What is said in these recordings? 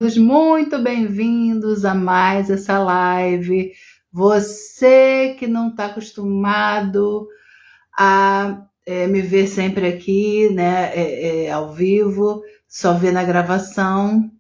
Todos muito bem-vindos a mais essa live. Você que não está acostumado a me ver sempre aqui, né, ao vivo, só vê na gravação,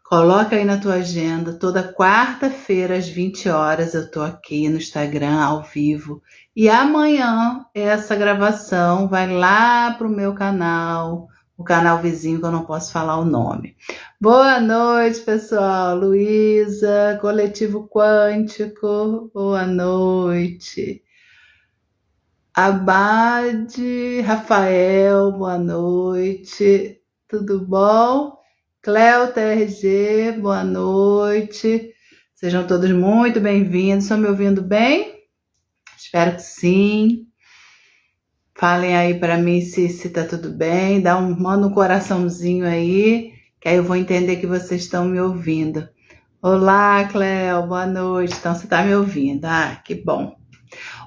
coloca aí na tua agenda. Toda quarta-feira às 20 horas eu tô aqui no Instagram ao vivo. E amanhã essa gravação vai lá pro meu canal, o canal vizinho que eu não posso falar o nome. Boa noite, pessoal. Luísa, Coletivo Quântico, boa noite. Abade, Rafael, boa noite. Tudo bom? Cleo TRG, boa noite. Sejam todos muito bem-vindos. Estão me ouvindo bem? Espero que sim. Falem aí para mim se tá tudo bem. Manda um coraçãozinho aí, que aí eu vou entender que vocês estão me ouvindo. Olá, Cleo, boa noite. Então você está me ouvindo. Ah, que bom.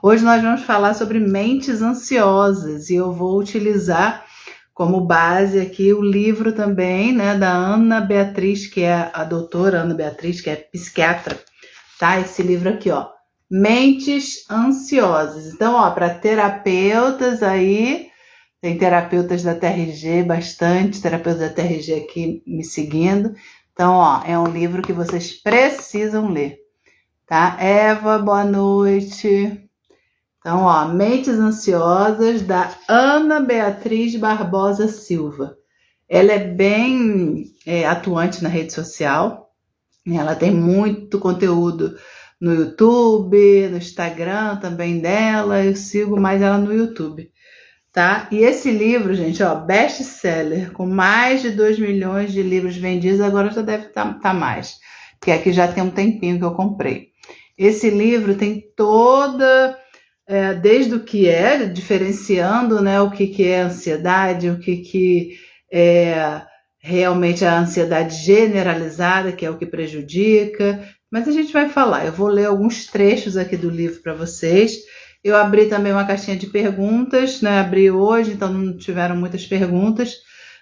Hoje nós vamos falar sobre mentes ansiosas e eu vou utilizar como base aqui o livro também, né, da Ana Beatriz, que é a doutora Ana Beatriz, que é psiquiatra, tá? Esse livro aqui, ó, Mentes Ansiosas. Então, ó, para terapeutas aí, tem terapeutas da TRG, bastante terapeutas da TRG aqui me seguindo. Então, ó, é um livro que vocês precisam ler, tá? Eva, boa noite. Então, ó, Mentes Ansiosas, da Ana Beatriz Barbosa Silva. Ela é bem atuante na rede social, né? Ela tem muito conteúdo no YouTube, no Instagram também dela, eu sigo mais ela no YouTube, tá? E esse livro, gente, ó, best-seller, com mais de 2 milhões de livros vendidos, agora já deve tá mais, porque aqui já tem um tempinho que eu comprei. Esse livro tem toda... desde o que é, diferenciando, né, o que é ansiedade, o que é realmente a ansiedade generalizada, que é o que prejudica, mas a gente vai falar. Eu vou ler alguns trechos aqui do livro para vocês. Eu abri também uma caixinha de perguntas, né, abri hoje, então não tiveram muitas perguntas,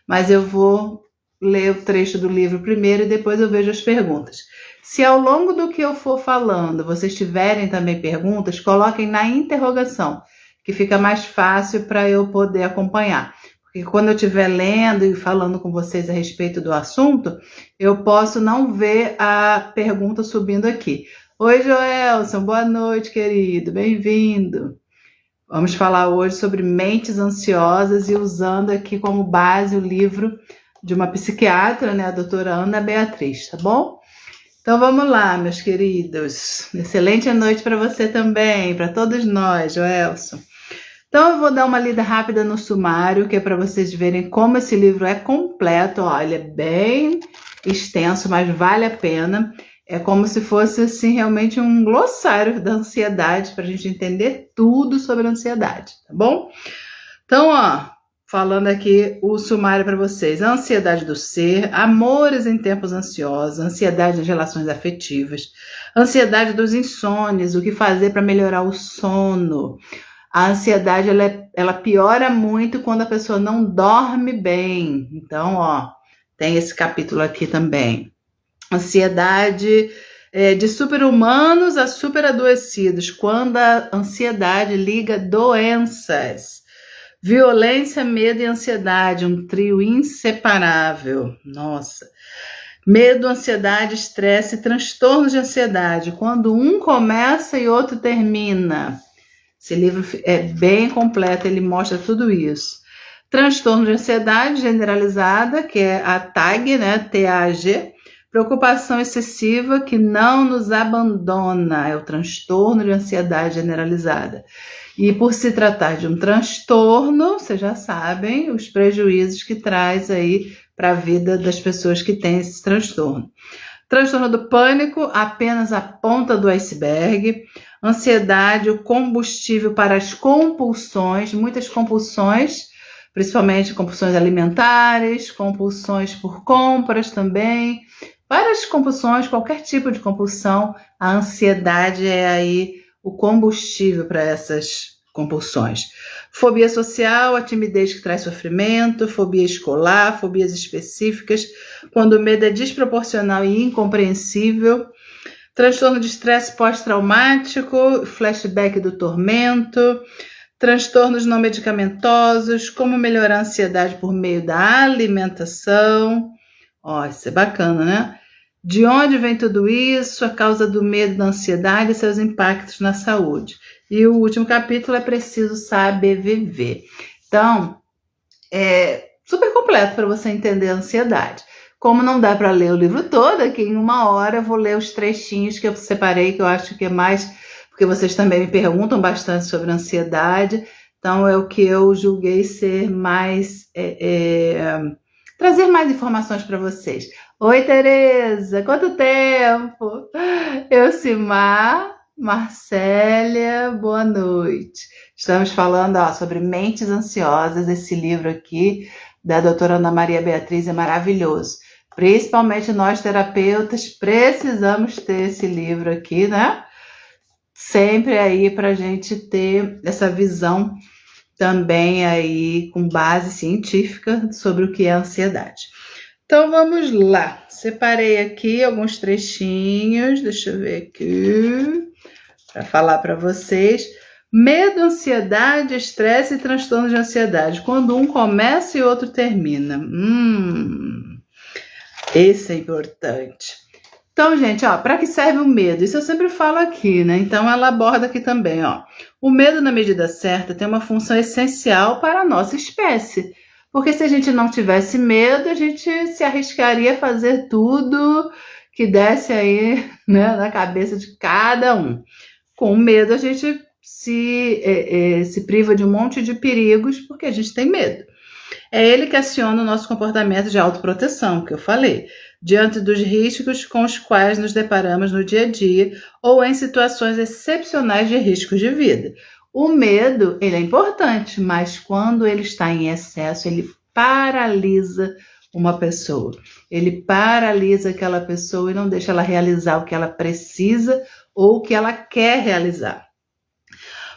mas eu vou ler o trecho do livro primeiro e depois eu vejo as perguntas. Se ao longo do que eu for falando vocês tiverem também perguntas, coloquem na interrogação, que fica mais fácil para eu poder acompanhar. Porque quando eu estiver lendo e falando com vocês a respeito do assunto, eu posso não ver a pergunta subindo aqui. Oi, Joelson, boa noite, querido, bem-vindo. Vamos falar hoje sobre mentes ansiosas e usando aqui como base o livro de uma psiquiatra, né, a doutora Ana Beatriz, tá bom? Então vamos lá, meus queridos. Excelente noite para você também, para todos nós, Joelson. Então eu vou dar uma lida rápida no sumário, que é para vocês verem como esse livro é completo. Ó, ele é bem extenso, mas vale a pena. É como se fosse assim realmente um glossário da ansiedade, para a gente entender tudo sobre a ansiedade, tá bom? Então, ó, falando aqui o sumário para vocês. A ansiedade do ser, amores em tempos ansiosos, ansiedade das relações afetivas, ansiedade dos insônios, o que fazer para melhorar o sono. A ansiedade, ela piora muito quando a pessoa não dorme bem. Então, ó, tem esse capítulo aqui também. Ansiedade de super-humanos a super-adoecidos, quando a ansiedade liga doenças. Violência, medo e ansiedade, um trio inseparável. Nossa. Medo, ansiedade, estresse, transtorno de ansiedade, quando um começa e outro termina. Esse livro é bem completo, ele mostra tudo isso. Transtorno de ansiedade generalizada, que é a TAG, né? TAG. Preocupação excessiva que não nos abandona, é o transtorno de ansiedade generalizada. E por se tratar de um transtorno, vocês já sabem os prejuízos que traz aí para a vida das pessoas que têm esse transtorno. Transtorno do pânico, apenas a ponta do iceberg. Ansiedade, o combustível para as compulsões, muitas compulsões, principalmente compulsões alimentares, compulsões por compras também. Várias compulsões, qualquer tipo de compulsão, a ansiedade é aí o combustível para essas compulsões. Fobia social, a timidez que traz sofrimento, fobia escolar, fobias específicas, quando o medo é desproporcional e incompreensível, transtorno de estresse pós-traumático, flashback do tormento, transtornos não medicamentosos, como melhorar a ansiedade por meio da alimentação. Ó, isso é bacana, né? De onde vem tudo isso? A causa do medo, da ansiedade e seus impactos na saúde. E o último capítulo é Preciso Saber Viver. Então, é super completo para você entender a ansiedade. Como não dá para ler o livro todo, aqui em 1 hora eu vou ler os trechinhos que eu separei, que eu acho que é mais... Porque vocês também me perguntam bastante sobre ansiedade. Então, é o que eu julguei ser mais... trazer mais informações para vocês. Oi, Tereza! Quanto tempo? Elcimar, Marcélia, boa noite. Estamos falando sobre Mentes Ansiosas. Esse livro aqui da doutora Ana Maria Beatriz é maravilhoso. Principalmente nós terapeutas precisamos ter esse livro aqui, né? Sempre aí para a gente ter essa visão também aí com base científica sobre o que é ansiedade. Então vamos lá, separei aqui alguns trechinhos, deixa eu ver aqui, para falar para vocês. Medo, ansiedade, estresse e transtorno de ansiedade, quando um começa e outro termina. Esse é importante. Então, gente, para que serve o medo? Isso eu sempre falo aqui, né? Então, ela aborda aqui também, O medo, na medida certa, tem uma função essencial para a nossa espécie. Porque se a gente não tivesse medo, a gente se arriscaria a fazer tudo que desse aí, né, na cabeça de cada um. Com medo, a gente se priva de um monte de perigos porque a gente tem medo. É ele que aciona o nosso comportamento de autoproteção, que eu falei, diante dos riscos com os quais nos deparamos no dia a dia ou em situações excepcionais de riscos de vida. O medo, ele é importante, mas quando ele está em excesso, ele paralisa uma pessoa. Ele paralisa aquela pessoa e não deixa ela realizar o que ela precisa ou o que ela quer realizar.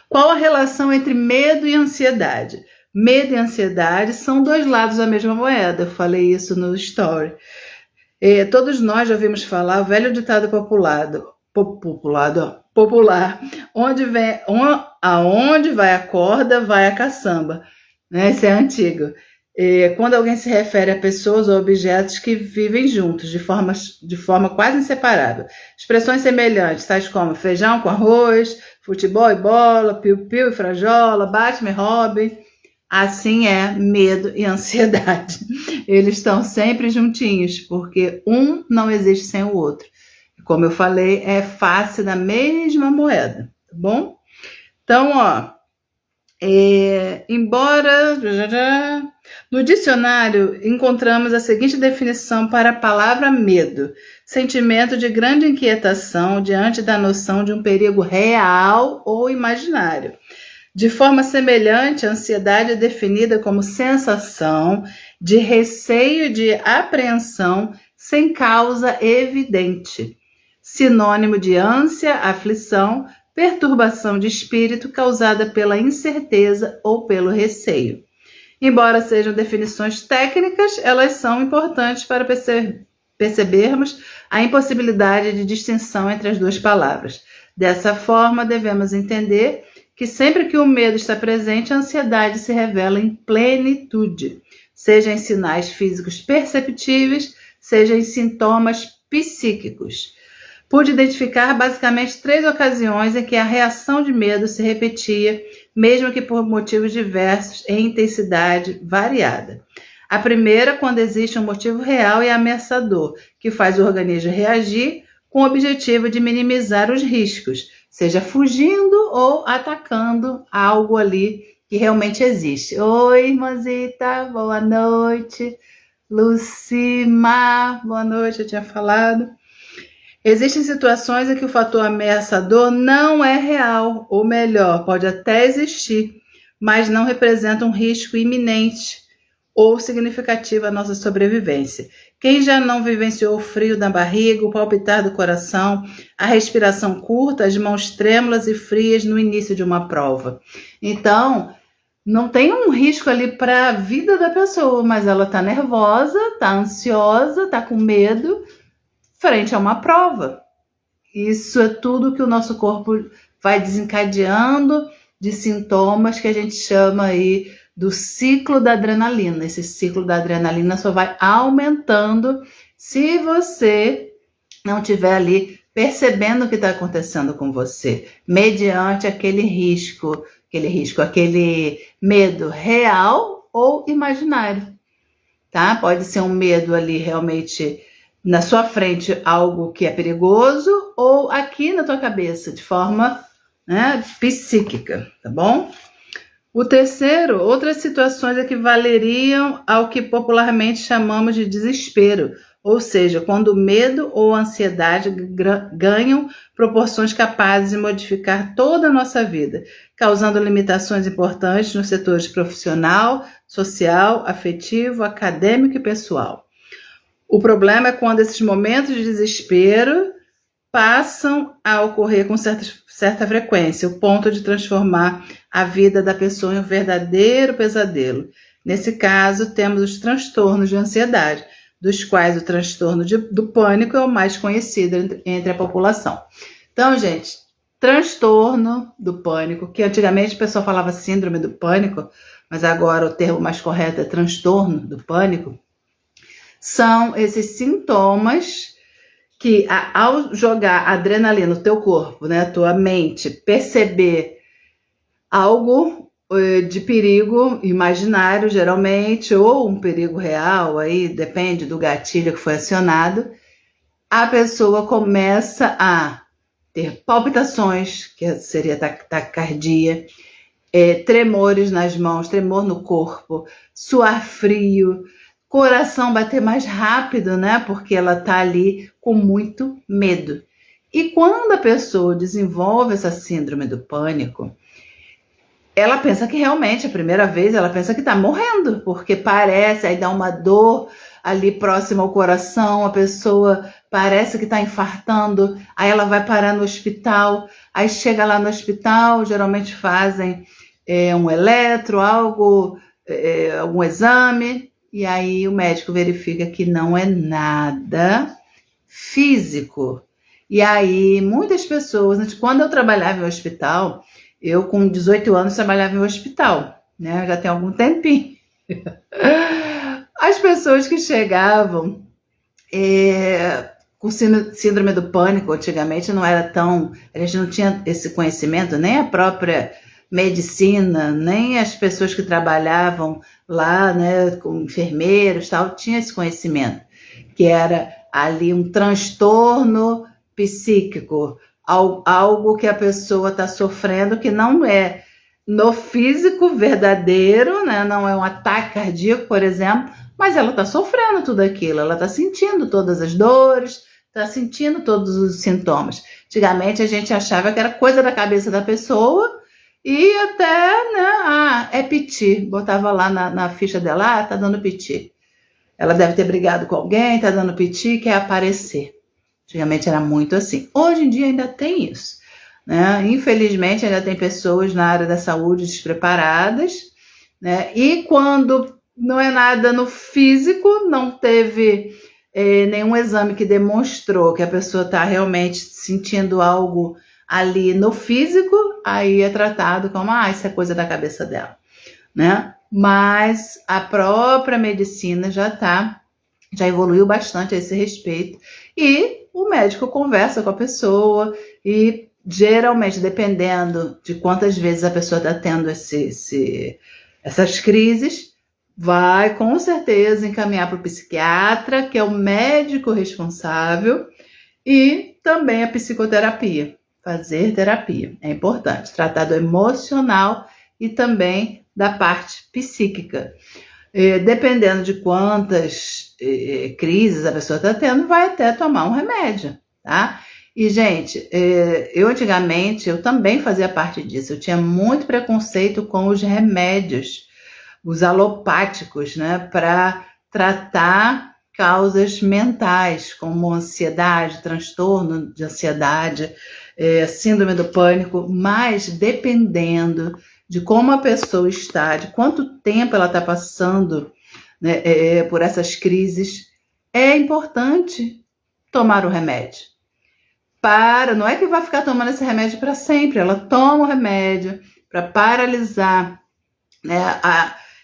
Qual a relação entre medo e ansiedade? Medo e ansiedade são dois lados da mesma moeda. Eu falei isso no story. Todos nós já ouvimos falar o velho ditado popular, aonde vai a corda, vai a caçamba. Né? Isso é antigo. Quando alguém se refere a pessoas ou objetos que vivem juntos, de forma quase inseparável. Expressões semelhantes, tais como feijão com arroz, futebol e bola, piu-piu e frajola, Batman e Robin. Assim é medo e ansiedade. Eles estão sempre juntinhos, porque um não existe sem o outro. Como eu falei, é face da mesma moeda, tá bom? Então, embora... No dicionário, encontramos a seguinte definição para a palavra medo: sentimento de grande inquietação diante da noção de um perigo real ou imaginário. De forma semelhante, a ansiedade é definida como sensação de receio e de apreensão sem causa evidente. Sinônimo de ânsia, aflição, perturbação de espírito causada pela incerteza ou pelo receio. Embora sejam definições técnicas, elas são importantes para percebermos a impossibilidade de distinção entre as duas palavras. Dessa forma, devemos entender que sempre que o medo está presente, a ansiedade se revela em plenitude, seja em sinais físicos perceptíveis, seja em sintomas psíquicos. Pude identificar basicamente 3 ocasiões em que a reação de medo se repetia, mesmo que por motivos diversos, em intensidade variada. A primeira, quando existe um motivo real e ameaçador, que faz o organismo reagir com o objetivo de minimizar os riscos, seja fugindo ou atacando algo ali que realmente existe. Oi, irmãzita, boa noite. Lucimar, boa noite, eu tinha falado. Existem situações em que o fator ameaçador não é real, ou melhor, pode até existir, mas não representa um risco iminente ou significativo à nossa sobrevivência. Quem já não vivenciou o frio na barriga, o palpitar do coração, a respiração curta, as mãos trêmulas e frias no início de uma prova? Então, não tem um risco ali para a vida da pessoa, mas ela está nervosa, está ansiosa, está com medo frente a uma prova. Isso é tudo que o nosso corpo vai desencadeando de sintomas que a gente chama aí do ciclo da adrenalina. Esse ciclo da adrenalina só vai aumentando se você não estiver ali percebendo o que está acontecendo com você, mediante aquele medo real ou imaginário, tá? Pode ser um medo ali realmente na sua frente, algo que é perigoso, ou aqui na tua cabeça, de forma, né, psíquica, tá bom? O terceiro, outras situações equivaleriam ao que popularmente chamamos de desespero, ou seja, quando o medo ou a ansiedade ganham proporções capazes de modificar toda a nossa vida, causando limitações importantes nos setores profissional, social, afetivo, acadêmico e pessoal. O problema é quando esses momentos de desespero passam a ocorrer com certa frequência, o ponto de transformar a vida da pessoa em um verdadeiro pesadelo. Nesse caso, temos os transtornos de ansiedade, dos quais o transtorno do pânico é o mais conhecido entre a população. Então, gente, transtorno do pânico, que antigamente o pessoal falava síndrome do pânico, mas agora o termo mais correto é transtorno do pânico, são esses sintomas que ao jogar adrenalina no teu corpo, né, tua mente, perceber algo de perigo imaginário, geralmente, ou um perigo real, aí depende do gatilho que foi acionado, a pessoa começa a ter palpitações, que seria taquicardia, tremores nas mãos, tremor no corpo, suar frio, coração bater mais rápido, né? Porque ela tá ali com muito medo. E quando a pessoa desenvolve essa síndrome do pânico, ela pensa que realmente, a primeira vez, ela pensa que tá morrendo, porque parece, aí dá uma dor ali próxima ao coração, a pessoa parece que tá infartando, aí ela vai parar no hospital, aí chega lá no hospital, geralmente fazem um eletro, algum exame, e aí o médico verifica que não é nada físico. E aí muitas pessoas, quando eu trabalhava em hospital, eu com 18 anos trabalhava em hospital, né? Já tem algum tempinho. As pessoas que chegavam com síndrome do pânico, antigamente não era tão... A gente não tinha esse conhecimento, nem a própria medicina, nem as pessoas que trabalhavam lá, né, com enfermeiros, tal, tinha esse conhecimento, que era ali um transtorno psíquico, algo que a pessoa está sofrendo que não é no físico verdadeiro, né, não é um ataque cardíaco, por exemplo, mas ela está sofrendo tudo aquilo, ela está sentindo todas as dores, está sentindo todos os sintomas. Antigamente a gente achava que era coisa da cabeça da pessoa, e até, né, é piti, botava lá na ficha dela, tá dando piti. Ela deve ter brigado com alguém, tá dando piti, quer aparecer. Antigamente era muito assim. Hoje em dia ainda tem isso, né? Infelizmente ainda tem pessoas na área da saúde despreparadas, né? E quando não é nada no físico, não teve nenhum exame que demonstrou que a pessoa está realmente sentindo algo ali no físico, aí é tratado como, isso é coisa da cabeça dela, né? Mas a própria medicina já evoluiu bastante a esse respeito, e o médico conversa com a pessoa, e geralmente, dependendo de quantas vezes a pessoa está tendo essas crises, vai com certeza encaminhar para o psiquiatra, que é o médico responsável, e também a psicoterapia. Fazer terapia é importante, tratar do emocional e também da parte psíquica. Dependendo de quantas crises a pessoa está tendo, vai até tomar um remédio, tá? E, gente, eu antigamente, eu também fazia parte disso, eu tinha muito preconceito com os remédios, os alopáticos, né, para tratar causas mentais, como ansiedade, transtorno de ansiedade, síndrome do pânico, mas dependendo de como a pessoa está, de quanto tempo ela está passando, né, por essas crises, é importante tomar o remédio. Não é que vai ficar tomando esse remédio para sempre, ela toma o remédio para paralisar, né,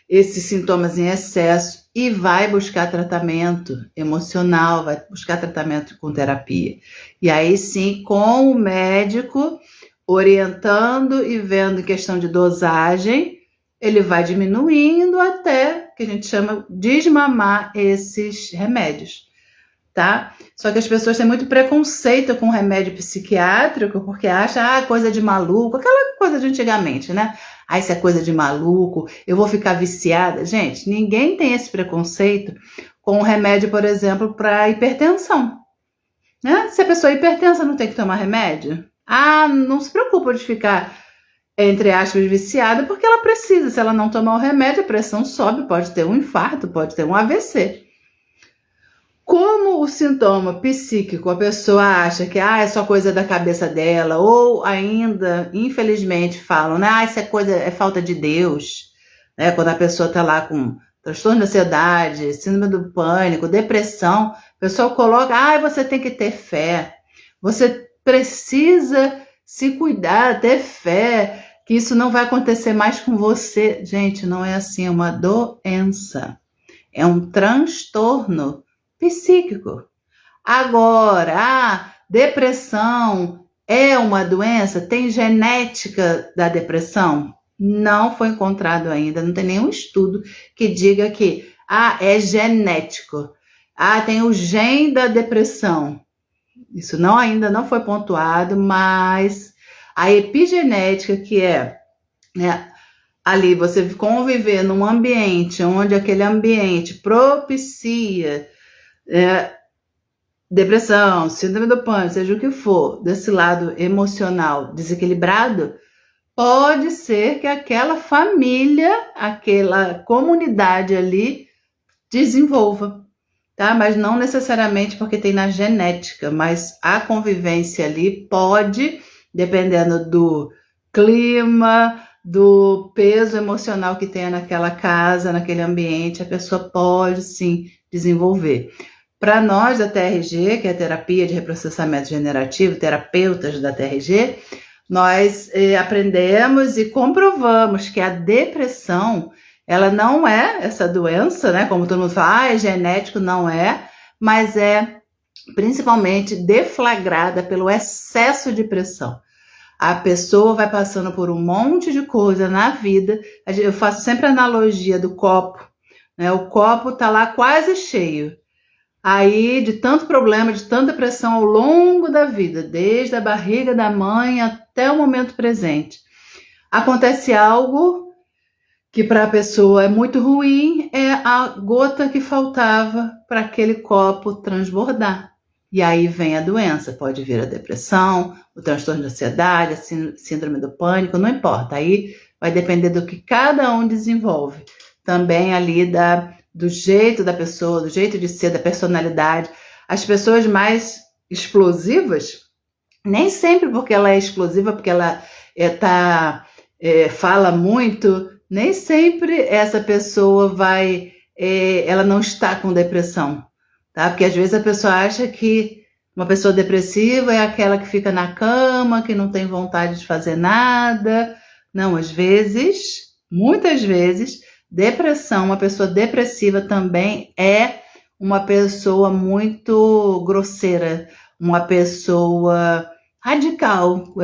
esses sintomas em excesso e vai buscar tratamento emocional, vai buscar tratamento com terapia. E aí sim, com o médico orientando e vendo em questão de dosagem, ele vai diminuindo até que a gente chama de desmamar esses remédios, tá? Só que as pessoas têm muito preconceito com remédio psiquiátrico porque acham, coisa de maluco, aquela coisa de antigamente, né? Isso é coisa de maluco, eu vou ficar viciada. Gente, ninguém tem esse preconceito com remédio, por exemplo, para hipertensão, né? Se a pessoa é hipertensa, não tem que tomar remédio? Não se preocupa de ficar, entre aspas, viciada, porque ela precisa. Se ela não tomar o remédio, a pressão sobe, pode ter um infarto, pode ter um AVC. Como o sintoma psíquico, a pessoa acha que é só coisa da cabeça dela, ou ainda, infelizmente, falam, né? Isso é falta de Deus, né? Quando a pessoa está lá com transtorno de ansiedade, síndrome do pânico, depressão, o pessoal coloca, você tem que ter fé, você precisa se cuidar, ter fé, que isso não vai acontecer mais com você. Gente, não é assim, é uma doença, é um transtorno psíquico. Agora, depressão é uma doença? Tem genética da depressão? Não foi encontrado ainda, não tem nenhum estudo que diga que é genético. Tem o gene da depressão. Isso ainda não foi pontuado, mas a epigenética, que é, né, ali você conviver num ambiente onde aquele ambiente propicia depressão, síndrome do pânico, seja o que for, desse lado emocional desequilibrado, pode ser que aquela família, aquela comunidade ali desenvolva, tá? Mas não necessariamente porque tem na genética, mas a convivência ali pode, dependendo do clima, do peso emocional que tenha naquela casa, naquele ambiente, a pessoa pode sim desenvolver. Para nós da TRG, que é a Terapia de Reprocessamento Generativo, terapeutas da TRG, nós aprendemos e comprovamos que a depressão, ela não é essa doença, né? Como todo mundo fala, é genético, não é, mas é principalmente deflagrada pelo excesso de pressão. A pessoa vai passando por um monte de coisa na vida. Eu faço sempre a analogia do copo, né? O copo está lá quase cheio. Aí, de tanto problema, de tanta pressão ao longo da vida, desde a barriga da mãe até o momento presente, acontece algo que para a pessoa é muito ruim, é a gota que faltava para aquele copo transbordar. E aí vem a doença, pode vir a depressão, o transtorno de ansiedade, a síndrome do pânico, não importa. Aí vai depender do que cada um desenvolve. Também ali do jeito da pessoa, do jeito de ser, da personalidade. As pessoas mais explosivas, nem sempre porque ela é explosiva, porque ela fala muito, nem sempre essa pessoa ela não está com depressão, tá? Porque às vezes a pessoa acha que uma pessoa depressiva é aquela que fica na cama, que não tem vontade de fazer nada. Não, às vezes, muitas vezes, depressão, uma pessoa depressiva também é uma pessoa muito grosseira, uma pessoa radical,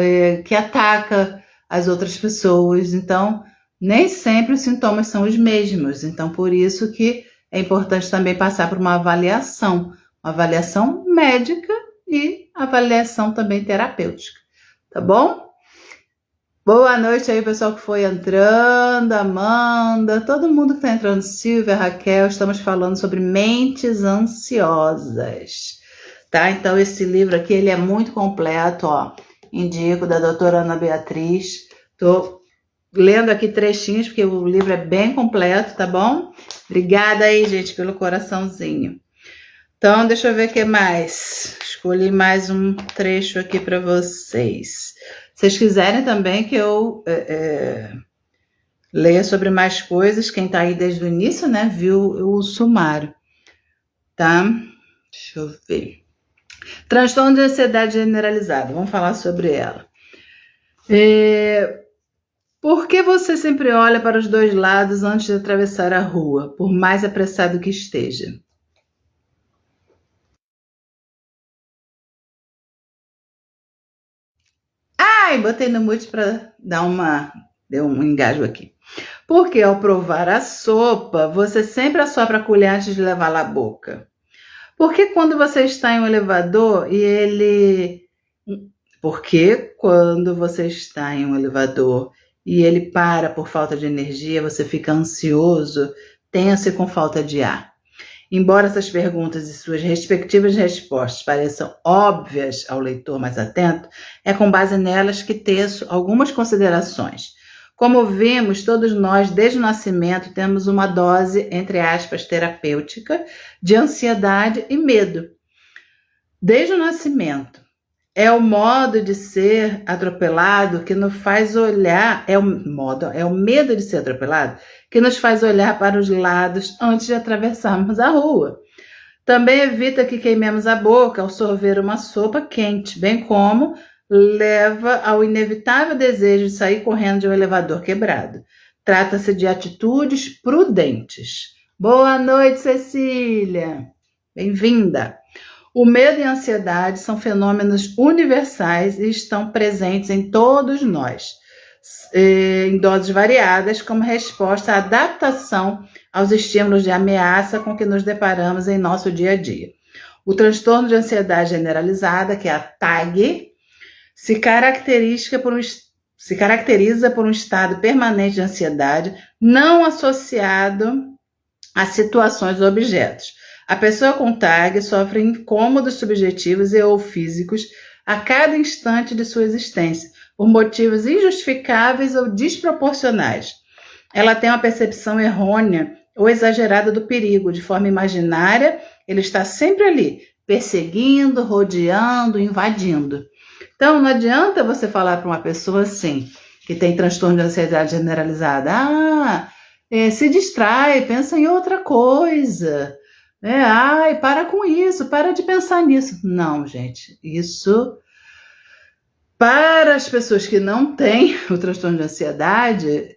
que ataca as outras pessoas. Então, nem sempre os sintomas são os mesmos. Então, por isso que é importante também passar por uma avaliação médica e avaliação também terapêutica, tá bom? Boa noite aí, pessoal que foi entrando, Amanda, todo mundo que está entrando, Silvia, Raquel, estamos falando sobre mentes ansiosas, tá? Então, esse livro aqui, ele é muito completo, ó, indico, da doutora Ana Beatriz, tô lendo aqui trechinhos, porque o livro é bem completo, tá bom? Obrigada aí, gente, pelo coraçãozinho. Então, deixa eu ver o que mais. Escolhi mais um trecho aqui para vocês. Se vocês quiserem também que eu leia sobre mais coisas, quem está aí desde o início, né, viu o sumário, tá? Deixa eu ver. Transtorno de ansiedade generalizada, vamos falar sobre ela. Por que você sempre olha para os dois lados antes de atravessar a rua, por mais apressado que esteja? Ai, botei no mute para deu um engasgo aqui. Porque ao provar a sopa, você sempre assopra a colher antes de levá-la à boca. Porque quando você está em um elevador e ele... Porque quando você está em um elevador e ele para por falta de energia, você fica ansioso, tenso e com falta de ar. Embora essas perguntas e suas respectivas respostas pareçam óbvias ao leitor mais atento, é com base nelas que teço algumas considerações. Como vimos, todos nós, desde o nascimento, temos uma dose, entre aspas, terapêutica de ansiedade e medo. Desde o nascimento. É o modo de ser atropelado que nos faz olhar, é o medo de ser atropelado que nos faz olhar para os lados antes de atravessarmos a rua. Também evita que queimemos a boca ao sorver uma sopa quente, bem como leva ao inevitável desejo de sair correndo de um elevador quebrado. Trata-se de atitudes prudentes. Boa noite, Cecília. Bem-vinda. O medo e a ansiedade são fenômenos universais e estão presentes em todos nós, em doses variadas, como resposta à adaptação aos estímulos de ameaça com que nos deparamos em nosso dia a dia. O transtorno de ansiedade generalizada, que é a TAG, se caracteriza por um estado permanente de ansiedade não associado a situações ou objetos. A pessoa com TAG sofre incômodos subjetivos e ou físicos a cada instante de sua existência, por motivos injustificáveis ou desproporcionais. Ela tem uma percepção errônea ou exagerada do perigo, de forma imaginária, ele está sempre ali, perseguindo, rodeando, invadindo. Então, não adianta você falar para uma pessoa assim, que tem transtorno de ansiedade generalizada, se distrai, pensa em outra coisa. Para com isso, para de pensar nisso. Não, gente, isso para as pessoas que não têm o transtorno de ansiedade,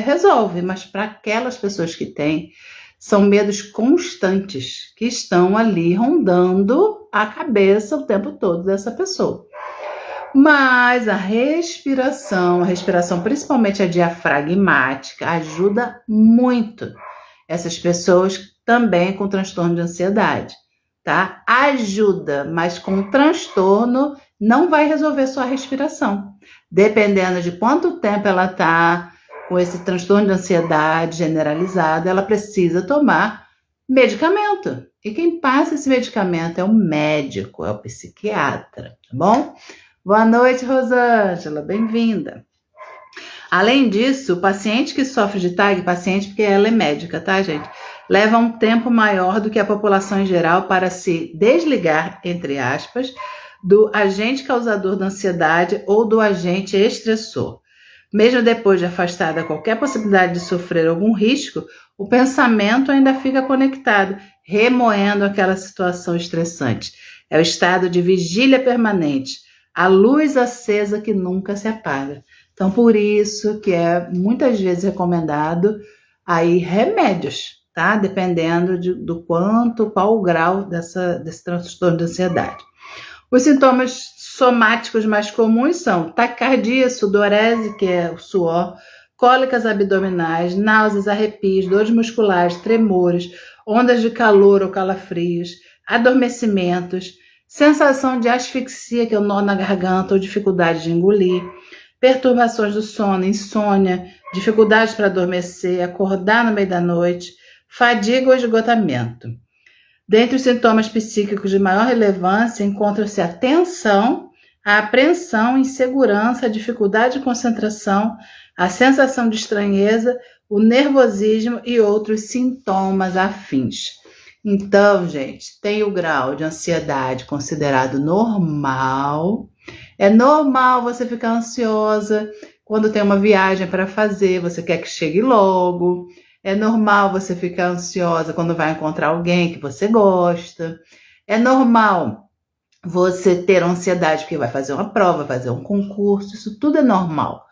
resolve, mas para aquelas pessoas que têm, são medos constantes que estão ali rondando a cabeça o tempo todo dessa pessoa. Mas a respiração principalmente a diafragmática, ajuda muito essas pessoas também com transtorno de ansiedade, tá? Ajuda, mas com transtorno não vai resolver sua respiração. Dependendo de quanto tempo ela está com esse transtorno de ansiedade generalizado, ela precisa tomar medicamento. E quem passa esse medicamento é o médico, é o psiquiatra, tá bom? Boa noite, Rosângela, bem-vinda. Além disso, o paciente que sofre de TAG, paciente porque ela é médica, tá, gente? Leva um tempo maior do que a população em geral para se desligar, entre aspas, do agente causador da ansiedade ou do agente estressor. Mesmo depois de afastada qualquer possibilidade de sofrer algum risco, o pensamento ainda fica conectado, remoendo aquela situação estressante. É o estado de vigília permanente, a luz acesa que nunca se apaga. Então, por isso que é muitas vezes recomendado aí remédios, tá? Dependendo qual o grau desse transtorno de ansiedade. Os sintomas somáticos mais comuns são taquicardia, sudorese, que é o suor, cólicas abdominais, náuseas, arrepios, dores musculares, tremores, ondas de calor ou calafrios, adormecimentos, sensação de asfixia, que é o nó na garganta ou dificuldade de engolir, perturbações do sono, insônia, dificuldade para adormecer, acordar no meio da noite, fadiga ou esgotamento. Dentre os sintomas psíquicos de maior relevância encontram-se a tensão, a apreensão, insegurança, a dificuldade de concentração, a sensação de estranheza, o nervosismo e outros sintomas afins. Então, gente, tem o grau de ansiedade considerado normal. É normal você ficar ansiosa quando tem uma viagem para fazer, você quer que chegue logo. É normal você ficar ansiosa quando vai encontrar alguém que você gosta. É normal você ter ansiedade porque vai fazer uma prova, vai fazer um concurso, isso tudo é normal.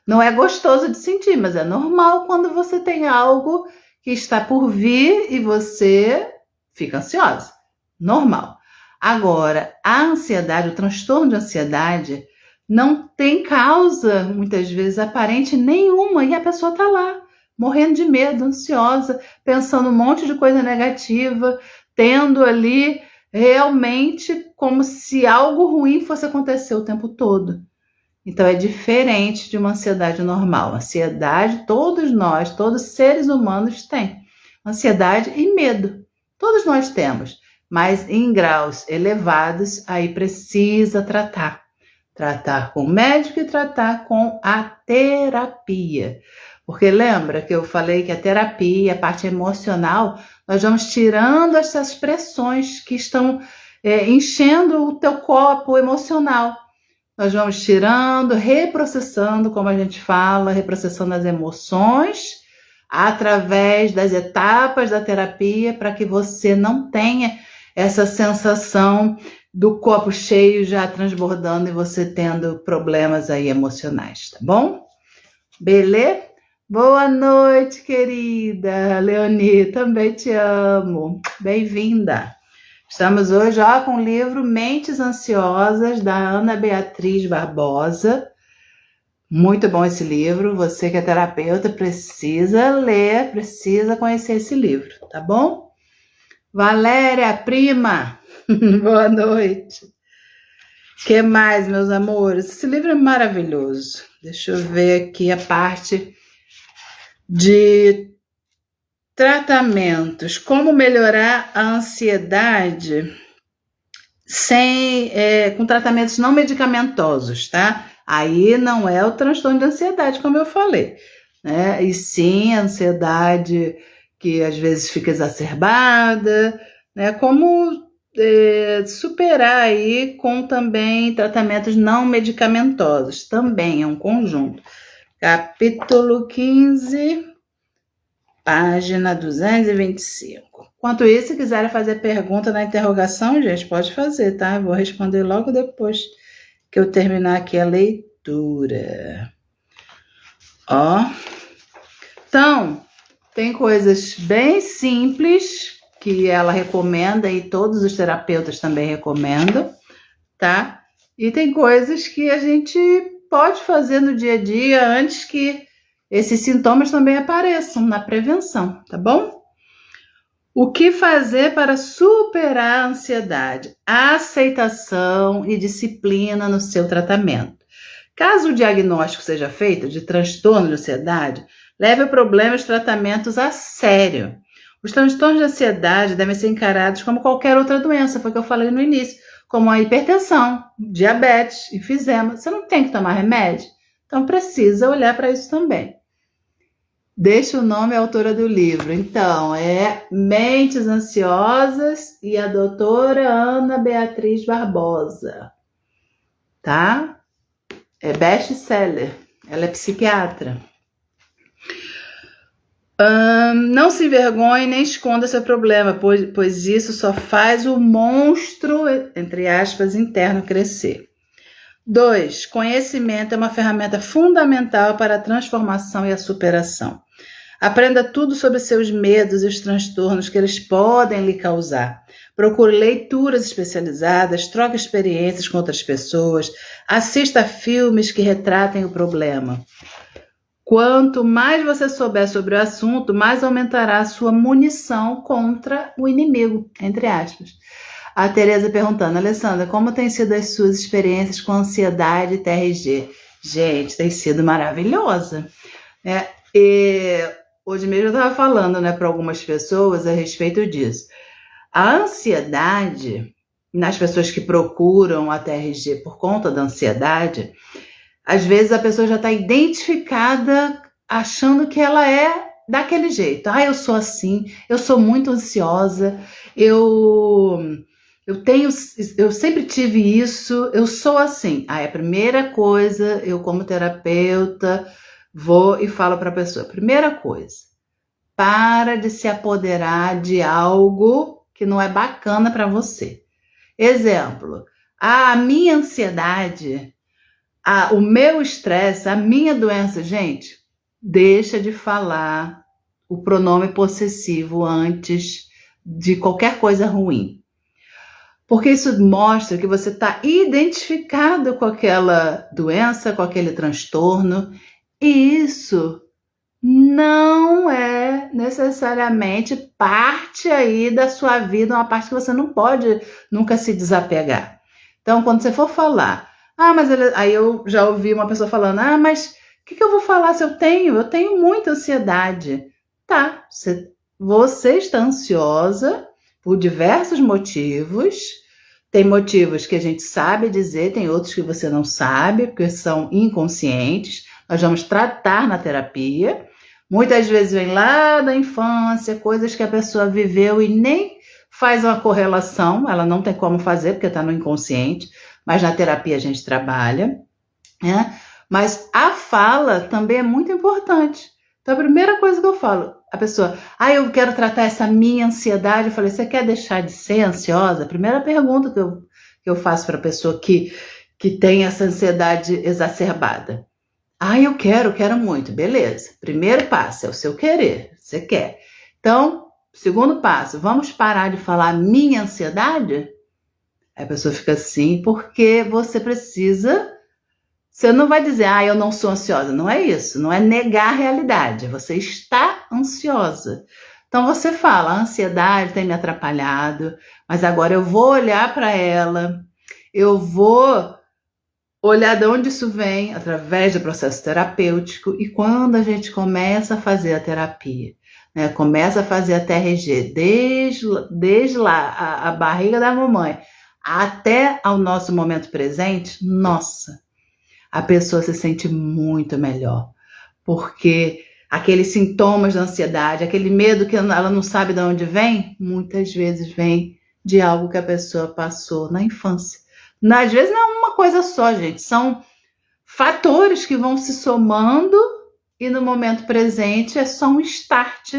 Não é gostoso de sentir, mas é normal quando você tem algo que está por vir e você fica ansiosa. Normal. Agora, a ansiedade, o transtorno de ansiedade, não tem causa, muitas vezes, aparente nenhuma, e a pessoa está lá, morrendo de medo, ansiosa, pensando um monte de coisa negativa, tendo ali realmente como se algo ruim fosse acontecer o tempo todo. Então é diferente de uma ansiedade normal. Ansiedade, todos nós, todos os seres humanos têm. Ansiedade e medo. Todos nós temos, mas em graus elevados, aí precisa tratar. Tratar com o médico e tratar com a terapia. Porque lembra que eu falei que a terapia, a parte emocional, nós vamos tirando essas pressões que estão enchendo o teu corpo emocional. Nós vamos tirando, reprocessando, como a gente fala, reprocessando as emoções através das etapas da terapia para que você não tenha essa sensação do copo cheio já transbordando e você tendo problemas aí emocionais, tá bom? Beleza? Boa noite, querida Leoni, também te amo. Bem-vinda. Estamos hoje com o livro Mentes Ansiosas, da Ana Beatriz Barbosa. Muito bom esse livro. Você que é terapeuta precisa ler, precisa conhecer esse livro, tá bom? Valéria, prima, boa noite. O que mais, meus amores? Esse livro é maravilhoso. Deixa eu ver aqui a parte de tratamentos. Como melhorar a ansiedade com tratamentos não medicamentosos, tá? Aí não é o transtorno de ansiedade, como eu falei, né? E sim a ansiedade que às vezes fica exacerbada, né? Como superar aí com também tratamentos não medicamentosos, também é um conjunto. Capítulo 15, página 225. Enquanto isso, se quiserem fazer pergunta na interrogação, gente, pode fazer, tá? Vou responder logo depois que eu terminar aqui a leitura. Ó. Então, tem coisas bem simples que ela recomenda e todos os terapeutas também recomendam, tá? E tem coisas que a gente pode fazer no dia a dia antes que esses sintomas também apareçam na prevenção, tá bom? O que fazer para superar a ansiedade? Aceitação e disciplina no seu tratamento. Caso o diagnóstico seja feito de transtorno de ansiedade, leve o problema e os tratamentos a sério. Os transtornos de ansiedade devem ser encarados como qualquer outra doença, foi o que eu falei no início, como a hipertensão, diabetes, enfisema. Você não tem que tomar remédio? Então precisa olhar para isso também. Deixa o nome e a autora do livro. Então, é Mentes Ansiosas e a doutora Ana Beatriz Barbosa. Tá? É best-seller. Ela é psiquiatra. Não se envergonhe nem esconda seu problema, pois isso só faz o monstro, entre aspas, interno crescer. 2. Conhecimento é uma ferramenta fundamental para a transformação e a superação. Aprenda tudo sobre seus medos e os transtornos que eles podem lhe causar. Procure leituras especializadas, troque experiências com outras pessoas, assista a filmes que retratem o problema. Quanto mais você souber sobre o assunto, mais aumentará a sua munição contra o inimigo, entre aspas. A Tereza perguntando, Alessandra, como têm sido as suas experiências com ansiedade e TRG? Gente, tem sido maravilhosa. E hoje mesmo eu estava falando, para algumas pessoas a respeito disso. A ansiedade, nas pessoas que procuram a TRG por conta da ansiedade, às vezes a pessoa já está identificada achando que ela é daquele jeito. Ah, eu sou assim, eu sou muito ansiosa, eu eu sempre tive isso, eu sou assim. Aí a primeira coisa, eu como terapeuta, vou e falo para a pessoa, primeira coisa, para de se apoderar de algo que não é bacana para você. Exemplo, a minha ansiedade, o meu estresse, a minha doença, gente, deixa de falar o pronome possessivo antes de qualquer coisa ruim. Porque isso mostra que você está identificado com aquela doença, com aquele transtorno, e isso não é necessariamente parte aí da sua vida, uma parte que você não pode nunca se desapegar. Então, quando você for falar, aí eu já ouvi uma pessoa falando, mas o que eu vou falar se eu tenho? Eu tenho muita ansiedade. Tá, você está ansiosa por diversos motivos. Tem motivos que a gente sabe dizer, tem outros que você não sabe, porque são inconscientes. Nós vamos tratar na terapia. Muitas vezes vem lá da infância, coisas que a pessoa viveu e nem faz uma correlação, ela não tem como fazer, porque está no inconsciente, mas na terapia a gente trabalha, né? Mas a fala também é muito importante. Então a primeira coisa que eu falo, a pessoa, eu quero tratar essa minha ansiedade, eu falei, você quer deixar de ser ansiosa? A primeira pergunta que eu faço para a pessoa que tem essa ansiedade exacerbada. Eu quero muito, beleza. Primeiro passo é o seu querer, você quer. Então, segundo passo, vamos parar de falar minha ansiedade? Aí a pessoa fica assim, porque você precisa. Você não vai dizer, eu não sou ansiosa. Não é isso, não é negar a realidade. Você está ansiosa. Então você fala, a ansiedade tem me atrapalhado, mas agora eu vou olhar para ela, eu vou olhar de onde isso vem, através do processo terapêutico, e quando a gente começa a fazer a terapia, né, começa a fazer a TRG, desde lá, a barriga da mamãe, até ao nosso momento presente, nossa, a pessoa se sente muito melhor, porque aqueles sintomas da ansiedade, aquele medo que ela não sabe de onde vem, muitas vezes vem de algo que a pessoa passou na infância. Às vezes não é uma coisa só, gente, são fatores que vão se somando e no momento presente é só um start.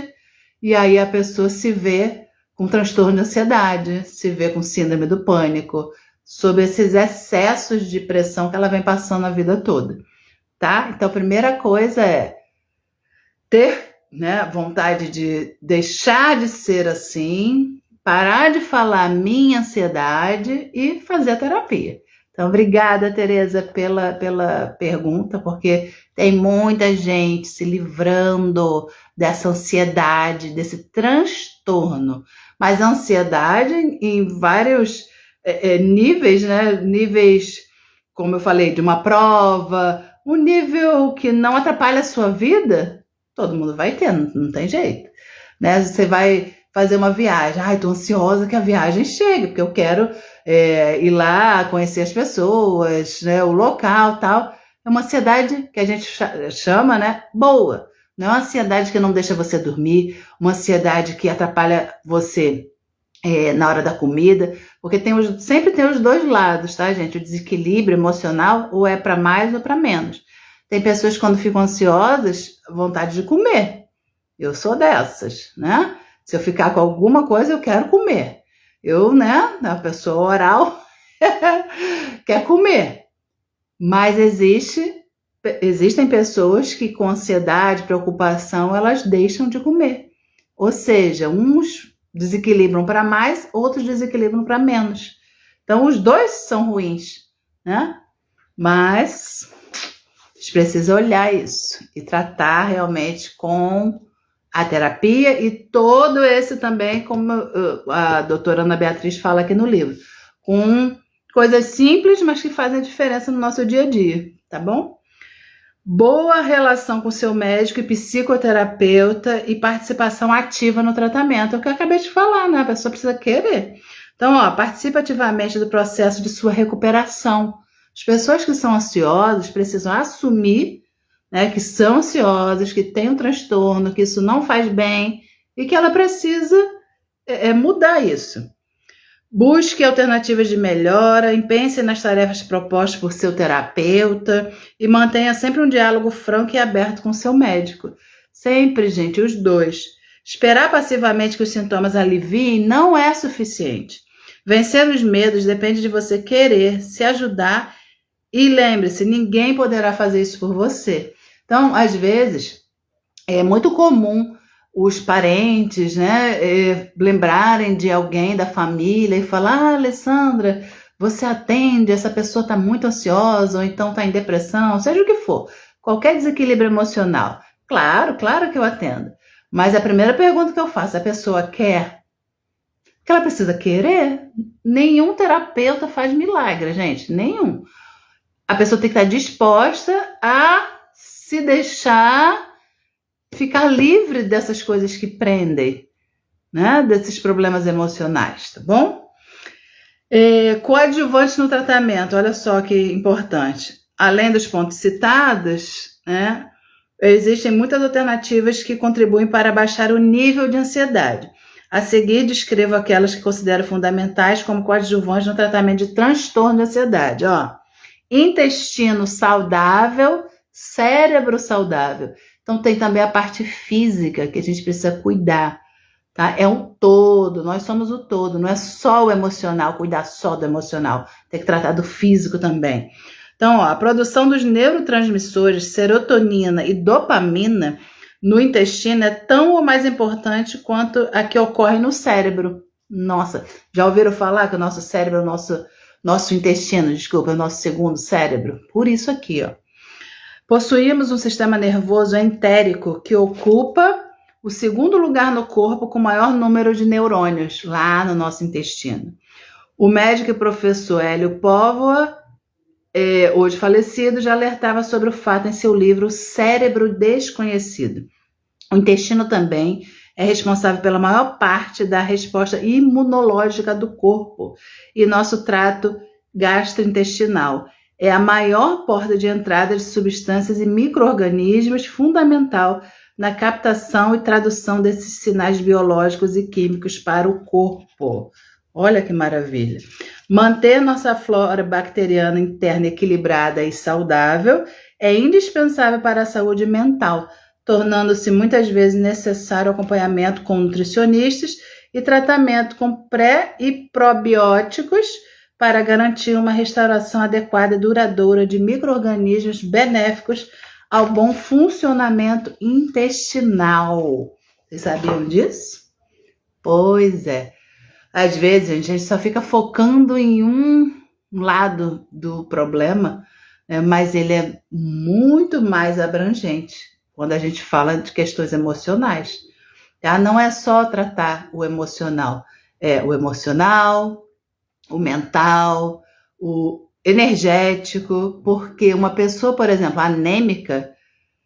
E aí a pessoa se vê com transtorno de ansiedade, se vê com síndrome do pânico, sob esses excessos de pressão que ela vem passando a vida toda, tá? Então a primeira coisa é ter, né, vontade de deixar de ser assim, parar de falar minha ansiedade e fazer a terapia. Então, obrigada, Tereza, pela pergunta, porque tem muita gente se livrando dessa ansiedade, desse transtorno. Mas a ansiedade em vários níveis, né? Níveis, como eu falei, de uma prova, um nível que não atrapalha a sua vida, todo mundo vai ter, não tem jeito. Né? Você vai fazer uma viagem, tô ansiosa que a viagem chegue, porque eu quero ir lá, conhecer as pessoas, né, o local, tal. É uma ansiedade que a gente chama, né, boa. Não é uma ansiedade que não deixa você dormir, uma ansiedade que atrapalha você na hora da comida, porque sempre tem os dois lados, tá, gente? O desequilíbrio emocional, ou é para mais ou para menos. Tem pessoas que quando ficam ansiosas, vontade de comer. Eu sou dessas, né? Se eu ficar com alguma coisa, eu quero comer. Né, a pessoa oral quer comer. Mas existem pessoas que com ansiedade, preocupação, elas deixam de comer. Ou seja, uns desequilibram para mais, outros desequilibram para menos. Então, os dois são ruins, né? Mas a gente precisa olhar isso e tratar realmente com a terapia e todo esse também, como a doutora Ana Beatriz fala aqui no livro, com coisas simples, mas que fazem diferença no nosso dia a dia, tá bom? Boa relação com seu médico e psicoterapeuta e participação ativa no tratamento, é o que eu acabei de falar, né? A pessoa precisa querer. Então, participe ativamente do processo de sua recuperação. As pessoas que são ansiosas precisam assumir, né, que são ansiosas, que têm um transtorno, que isso não faz bem e que ela precisa mudar isso. Busque alternativas de melhora, pense nas tarefas propostas por seu terapeuta e mantenha sempre um diálogo franco e aberto com seu médico. Sempre, gente, os dois. Esperar passivamente que os sintomas aliviem não é suficiente. Vencer os medos depende de você querer, se ajudar e lembre-se, ninguém poderá fazer isso por você. Então, às vezes, é muito comum os parentes, né, lembrarem de alguém da família e falar: Alessandra, você atende, essa pessoa está muito ansiosa, ou então está em depressão, seja o que for, qualquer desequilíbrio emocional. Claro que eu atendo. Mas a primeira pergunta que eu faço, a pessoa quer? Que ela precisa querer? Nenhum terapeuta faz milagre, gente, nenhum. A pessoa tem que estar disposta a se deixar ficar livre dessas coisas que prendem, né? Desses problemas emocionais, tá bom? Coadjuvante no tratamento, olha só que importante. Além dos pontos citados, né, existem muitas alternativas que contribuem para baixar o nível de ansiedade. A seguir, descrevo aquelas que considero fundamentais como coadjuvantes no tratamento de transtorno de ansiedade. Intestino saudável, cérebro saudável. Então tem também a parte física que a gente precisa cuidar, tá? É um todo, nós somos o todo, não é só o emocional, cuidar só do emocional, tem que tratar do físico também. Então, a produção dos neurotransmissores serotonina e dopamina no intestino é tão ou mais importante quanto a que ocorre no cérebro. Nossa, já ouviram falar que o nosso cérebro é o nosso intestino, desculpa, é o nosso segundo cérebro? Por isso aqui, Possuímos um sistema nervoso entérico que ocupa o segundo lugar no corpo com maior número de neurônios, lá no nosso intestino. O médico e professor Hélio Póvoa, hoje falecido, já alertava sobre o fato em seu livro Cérebro Desconhecido. O intestino também é responsável pela maior parte da resposta imunológica do corpo e nosso trato gastrointestinal. É a maior porta de entrada de substâncias e micro-organismos, fundamental na captação e tradução desses sinais biológicos e químicos para o corpo. Olha que maravilha! Manter nossa flora bacteriana interna equilibrada e saudável é indispensável para a saúde mental, tornando-se muitas vezes necessário acompanhamento com nutricionistas e tratamento com pré e probióticos para garantir uma restauração adequada e duradoura de micro-organismos benéficos ao bom funcionamento intestinal. Vocês sabiam disso? Pois é. Às vezes a gente só fica focando em um lado do problema, né, mas ele é muito mais abrangente quando a gente fala de questões emocionais. Tá? Não é só tratar o emocional, o emocional, o mental, o energético, porque uma pessoa, por exemplo, anêmica,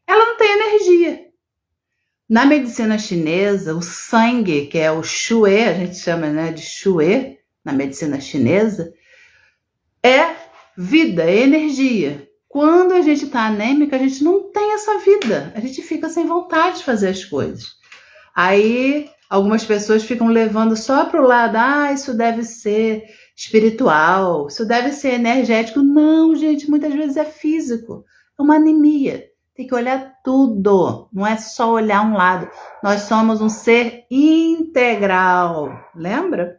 ela não tem energia. Na medicina chinesa, o sangue, que é o shui, a gente chama, né, de shui, na medicina chinesa, é vida, é energia. Quando a gente está anêmica, a gente não tem essa vida, a gente fica sem vontade de fazer as coisas. Aí, algumas pessoas ficam levando só para o lado, isso deve ser espiritual, isso deve ser energético. Não, gente, muitas vezes é físico, é uma anemia. Tem que olhar tudo, não é só olhar um lado. Nós somos um ser integral, lembra?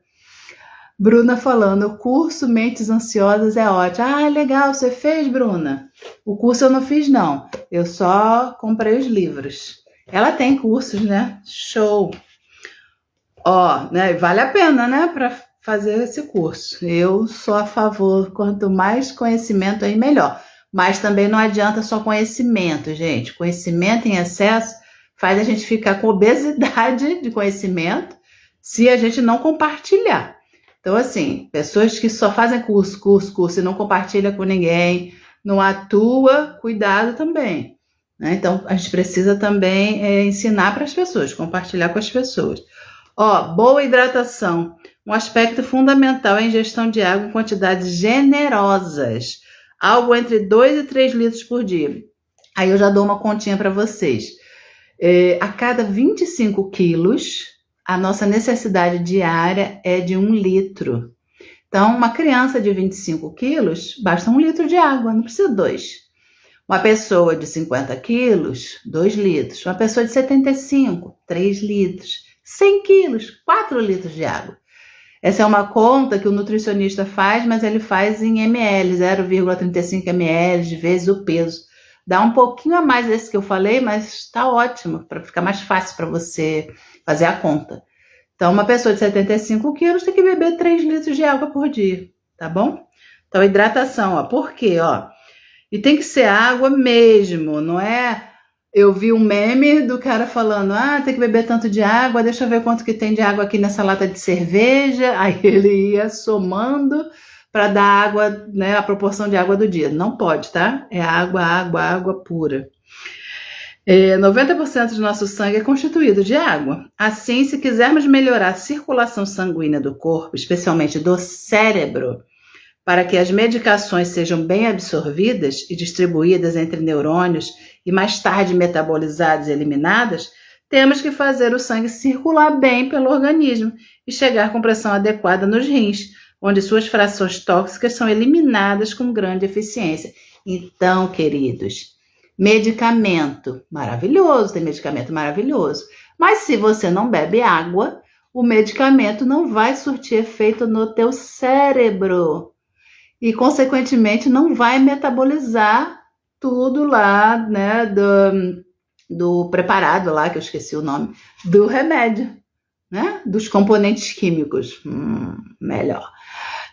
Bruna falando, o curso Mentes Ansiosas é ótimo. Legal, você fez, Bruna? O curso eu não fiz, não. Eu só comprei os livros. Ela tem cursos, né? Show! Né? Vale a pena, né? Para fazer esse curso. Eu sou a favor, quanto mais conhecimento aí, melhor. Mas também não adianta só conhecimento, gente. Conhecimento em excesso faz a gente ficar com obesidade de conhecimento se a gente não compartilhar. Então, assim, pessoas que só fazem curso e não compartilham com ninguém, não atua, cuidado também. Né? Então, a gente precisa também ensinar para as pessoas, compartilhar com as pessoas. Boa hidratação. Um aspecto fundamental é a ingestão de água em quantidades generosas. Algo entre 2 e 3 litros por dia. Aí eu já dou uma continha para vocês. A cada 25 quilos, a nossa necessidade diária é de 1 litro. Então, uma criança de 25 quilos, basta 1 litro de água, não precisa 2. Uma pessoa de 50 quilos, 2 litros. Uma pessoa de 75, 3 litros. 100 quilos, 4 litros de água. Essa é uma conta que o nutricionista faz, mas ele faz em ml, 0,35 ml, vezes o peso. Dá um pouquinho a mais desse que eu falei, mas está ótimo, para ficar mais fácil para você fazer a conta. Então, uma pessoa de 75 quilos tem que beber 3 litros de água por dia, tá bom? Então, hidratação, ó, por quê? Ó, e tem que ser água mesmo, não é? Eu vi um meme do cara falando, tem que beber tanto de água, deixa eu ver quanto que tem de água aqui nessa lata de cerveja. Aí ele ia somando para dar água, né, a proporção de água do dia. Não pode, tá? É água, água, água pura. 90% do nosso sangue é constituído de água. Assim, se quisermos melhorar a circulação sanguínea do corpo, especialmente do cérebro, para que as medicações sejam bem absorvidas e distribuídas entre neurônios e mais tarde metabolizadas e eliminadas, temos que fazer o sangue circular bem pelo organismo e chegar com pressão adequada nos rins, onde suas frações tóxicas são eliminadas com grande eficiência. Então, queridos, medicamento maravilhoso, tem medicamento maravilhoso, mas se você não bebe água, o medicamento não vai surtir efeito no teu cérebro. E, consequentemente, não vai metabolizar tudo lá, né, do preparado lá, que eu esqueci o nome, do remédio, né, dos componentes químicos, melhor,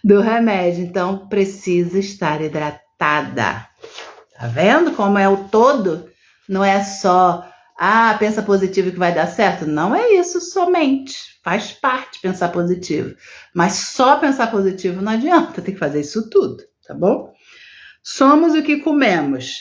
do remédio. Então, precisa estar hidratada. Tá vendo como é o todo? Não é só, pensa positivo que vai dar certo. Não é isso somente. Faz parte pensar positivo. Mas só pensar positivo não adianta, tem que fazer isso tudo, tá bom? Somos o que comemos.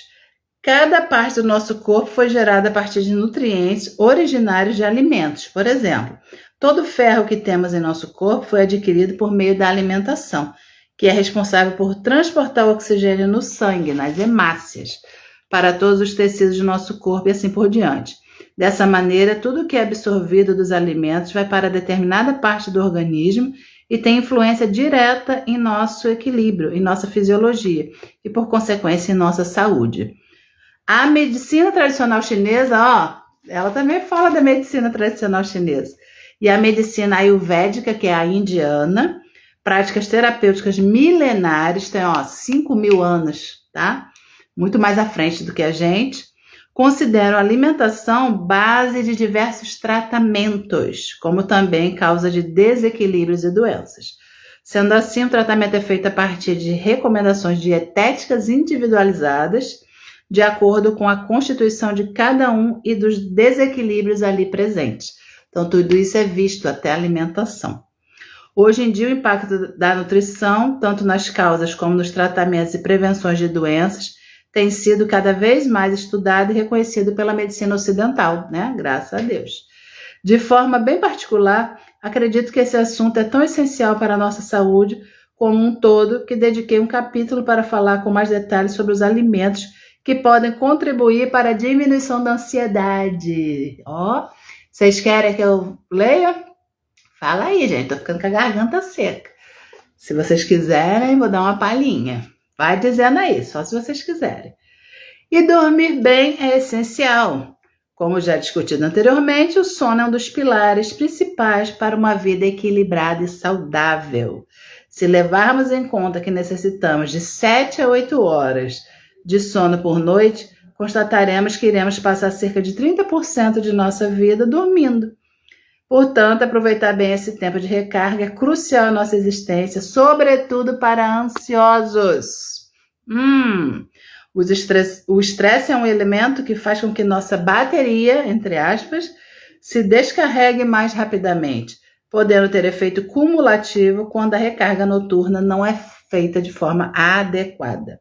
Cada parte do nosso corpo foi gerada a partir de nutrientes originários de alimentos. Por exemplo, todo o ferro que temos em nosso corpo foi adquirido por meio da alimentação, que é responsável por transportar o oxigênio no sangue, nas hemácias, para todos os tecidos do nosso corpo e assim por diante. Dessa maneira, tudo que é absorvido dos alimentos vai para determinada parte do organismo e tem influência direta em nosso equilíbrio, em nossa fisiologia e, por consequência, em nossa saúde. A medicina tradicional chinesa, ela também fala da medicina tradicional chinesa. E a medicina ayurvédica, que é a indiana, práticas terapêuticas milenares, tem 5.000 anos, tá? Muito mais à frente do que a gente. Consideram a alimentação base de diversos tratamentos, como também causa de desequilíbrios e doenças. Sendo assim, o tratamento é feito a partir de recomendações dietéticas individualizadas, de acordo com a constituição de cada um e dos desequilíbrios ali presentes. Então, tudo isso é visto até a alimentação. Hoje em dia, o impacto da nutrição, tanto nas causas como nos tratamentos e prevenções de doenças, tem sido cada vez mais estudado e reconhecido pela medicina ocidental, né? Graças a Deus. De forma bem particular, acredito que esse assunto é tão essencial para a nossa saúde como um todo, que dediquei um capítulo para falar com mais detalhes sobre os alimentos que podem contribuir para a diminuição da ansiedade. Vocês querem que eu leia? Fala aí, gente, tô ficando com a garganta seca. Se vocês quiserem, vou dar uma palhinha. Vai dizendo aí, só se vocês quiserem. E dormir bem é essencial. Como já discutido anteriormente, o sono é um dos pilares principais para uma vida equilibrada e saudável. Se levarmos em conta que necessitamos de 7 a 8 horas de sono por noite, constataremos que iremos passar cerca de 30% de nossa vida dormindo. Portanto, aproveitar bem esse tempo de recarga é crucial à nossa existência, sobretudo para ansiosos. O estresse é um elemento que faz com que nossa bateria, entre aspas, se descarregue mais rapidamente, podendo ter efeito cumulativo quando a recarga noturna não é feita de forma adequada.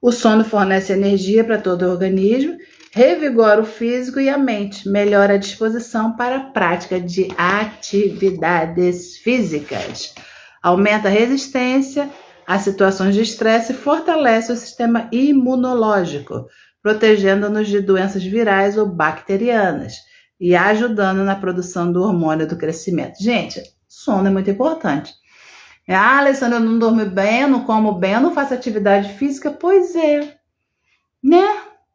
O sono fornece energia para todo o organismo, revigora o físico e a mente, melhora a disposição para a prática de atividades físicas, aumenta a resistência a situações de estresse e fortalece o sistema imunológico, protegendo-nos de doenças virais ou bacterianas e ajudando na produção do hormônio do crescimento. Gente, sono é muito importante. Alessandra, eu não durmo bem, eu não como bem, eu não faço atividade física. Pois é, né?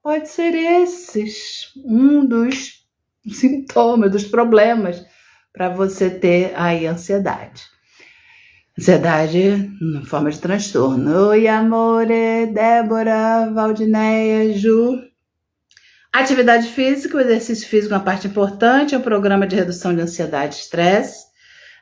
Pode ser esses um dos sintomas, dos problemas para você ter aí ansiedade. Ansiedade em forma de transtorno. Oi, amore, Débora, Valdineia, Ju. Atividade física, o exercício físico é uma parte importante, é um programa de redução de ansiedade e estresse.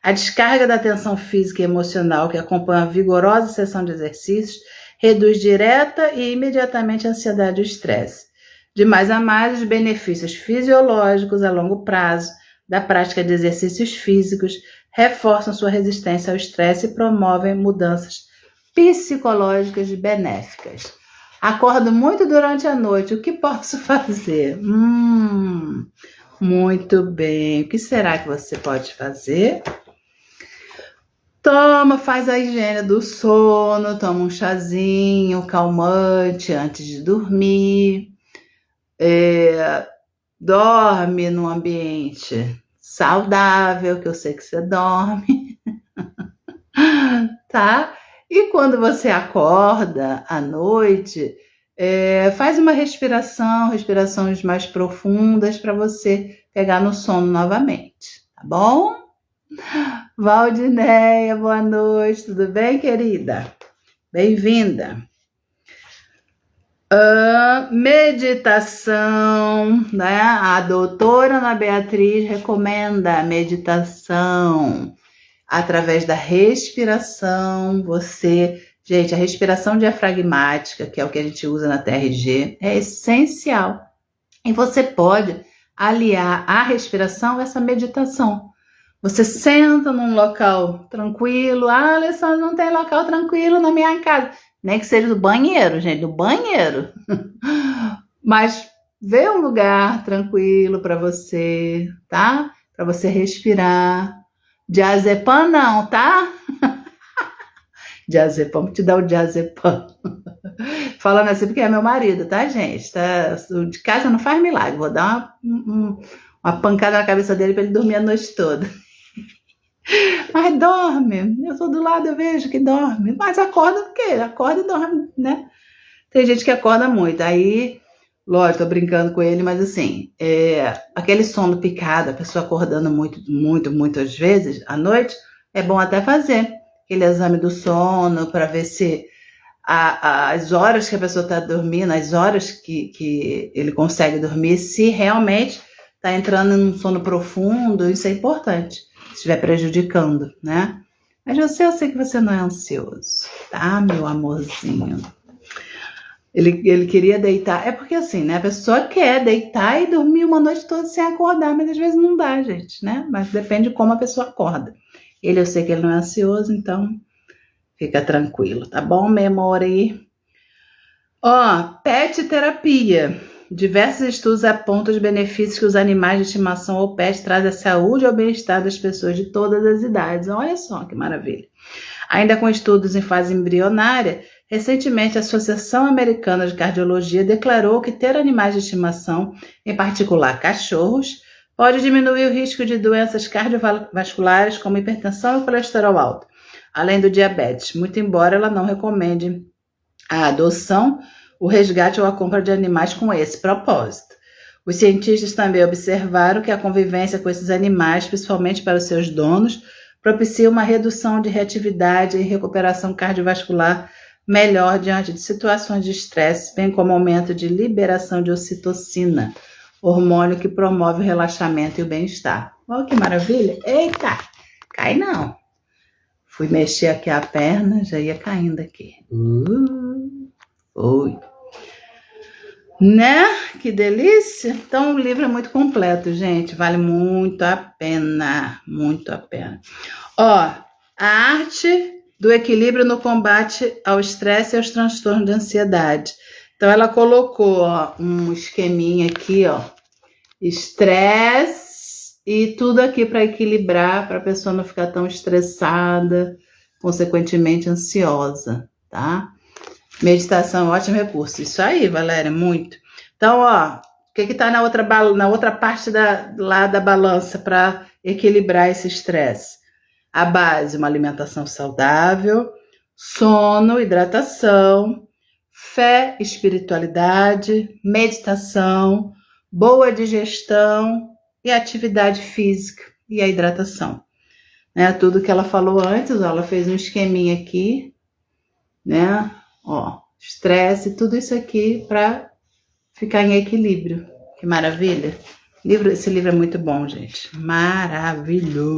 A descarga da tensão física e emocional que acompanha a vigorosa sessão de exercícios reduz direta e imediatamente a ansiedade e o estresse. De mais a mais, os benefícios fisiológicos a longo prazo da prática de exercícios físicos reforçam sua resistência ao estresse e promovem mudanças psicológicas benéficas. Acordo muito durante a noite, o que posso fazer? Muito bem, o que será que você pode fazer? Faz a higiene do sono, toma um chazinho calmante antes de dormir, dorme num ambiente saudável, que eu sei que você dorme, tá? E quando você acorda à noite, faz uma respirações mais profundas para você pegar no sono novamente, tá bom? Valdineia, boa noite, tudo bem, querida? Bem-vinda. Meditação, né? A doutora Ana Beatriz recomenda a meditação através da respiração. Gente, a respiração diafragmática, que é o que a gente usa na TRG, é essencial. E você pode aliar a respiração a essa meditação. Você senta num local tranquilo. Alessandra, não tem local tranquilo na minha casa. Nem que seja do banheiro, gente, do banheiro. Mas vê um lugar tranquilo para você, tá? Para você respirar. Diazepam não, tá? Diazepam, vou te dar o diazepam. Falando assim porque é meu marido, tá, gente? De casa não faz milagre. Vou dar uma pancada na cabeça dele para ele dormir a noite toda. Mas dorme, eu tô do lado, eu vejo que dorme, mas acorda o quê? Acorda e dorme, né? Tem gente que acorda muito, aí, lógico, tô brincando com ele, mas assim, aquele sono picado, a pessoa acordando muitas vezes à noite, é bom até fazer aquele exame do sono para ver se as horas que a pessoa está dormindo, as horas que ele consegue dormir, se realmente está entrando num sono profundo, isso é importante. Se estiver prejudicando, né? Mas eu sei que você não é ansioso, tá, meu amorzinho? Ele queria deitar, é porque assim, né? A pessoa quer deitar e dormir uma noite toda sem acordar, mas às vezes não dá, gente, né? Mas depende de como a pessoa acorda. Eu sei que ele não é ansioso, então fica tranquilo, tá bom, meu amor aí? Pet terapia. Diversos estudos apontam os benefícios que os animais de estimação ou pets trazem à saúde e ao bem-estar das pessoas de todas as idades. Olha só que maravilha. Ainda com estudos em fase embrionária, recentemente a Associação Americana de Cardiologia declarou que ter animais de estimação, em particular cachorros, pode diminuir o risco de doenças cardiovasculares como hipertensão e colesterol alto, além do diabetes, muito embora ela não recomende a adoção, o resgate ou a compra de animais com esse propósito. Os cientistas também observaram que a convivência com esses animais, principalmente para os seus donos, propicia uma redução de reatividade e recuperação cardiovascular melhor diante de situações de estresse, bem como aumento de liberação de ocitocina, hormônio que promove o relaxamento e o bem-estar. Olha que maravilha! Eita! Cai não! Fui mexer aqui a perna, já ia caindo aqui. Oi. Né? Que delícia! Então o livro é muito completo, gente. Vale muito a pena. Muito a pena. A arte do equilíbrio no combate ao estresse e aos transtornos de ansiedade. Então ela colocou um esqueminha aqui, estresse e tudo aqui para equilibrar, para a pessoa não ficar tão estressada, consequentemente ansiosa, tá? Meditação é um ótimo recurso. Isso aí, Valéria, muito. Então, ó, o que está na outra parte lá da balança para equilibrar esse estresse? A base, uma alimentação saudável, sono, hidratação, fé, espiritualidade, meditação, boa digestão e atividade física e a hidratação. Né? Tudo que ela falou antes, ó, ela fez um esqueminha aqui, né? Ó, estresse, tudo isso aqui para ficar em equilíbrio. Que maravilha! Esse livro é muito bom, gente. Maravilhoso!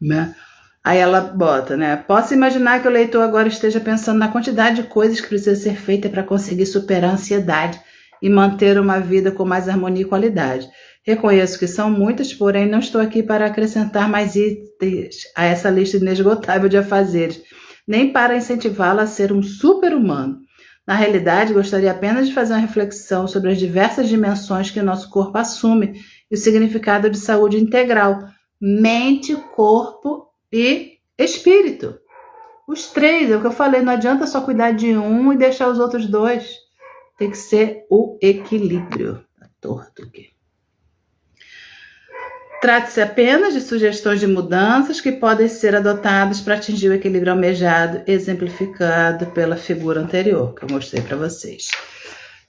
Né? Aí ela bota, né? Posso imaginar que o leitor agora esteja pensando na quantidade de coisas que precisa ser feita para conseguir superar a ansiedade e manter uma vida com mais harmonia e qualidade. Reconheço que são muitas, porém não estou aqui para acrescentar mais itens a essa lista inesgotável de afazeres, nem para incentivá-la a ser um super-humano. Na realidade, gostaria apenas de fazer uma reflexão sobre as diversas dimensões que o nosso corpo assume e o significado de saúde integral, mente, corpo e espírito. Os três, é o que eu falei, não adianta só cuidar de um e deixar os outros dois. Tem que ser o equilíbrio. Tá torto aqui. Trata-se apenas de sugestões de mudanças que podem ser adotadas para atingir o equilíbrio almejado, exemplificado pela figura anterior, que eu mostrei para vocês.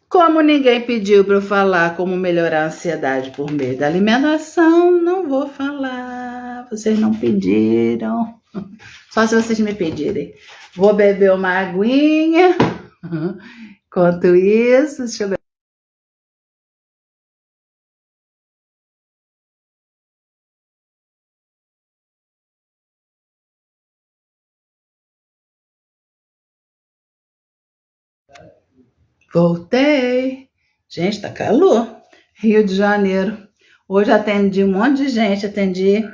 Como ninguém pediu para eu falar como melhorar a ansiedade por meio da alimentação, não vou falar. Vocês não pediram. Só se vocês me pedirem. Vou beber uma aguinha. Enquanto isso, deixa eu ver. Voltei. Gente, tá calor. Rio de Janeiro. Hoje atendi um monte de gente. Atendi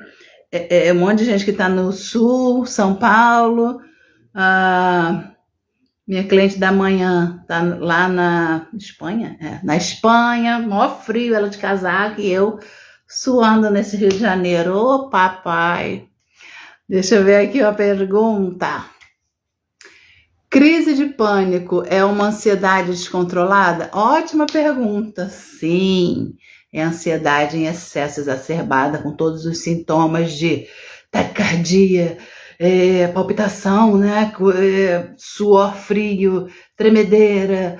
um monte de gente que tá no sul, São Paulo. Minha cliente da manhã tá lá na Espanha. Na Espanha, maior frio, ela de casaco e eu suando nesse Rio de Janeiro. Ô, papai. Deixa eu ver aqui uma pergunta. Crise de pânico é uma ansiedade descontrolada? Ótima pergunta. Sim, é ansiedade em excesso exacerbada com todos os sintomas de taquicardia, palpitação, né? Suor frio, tremedeira.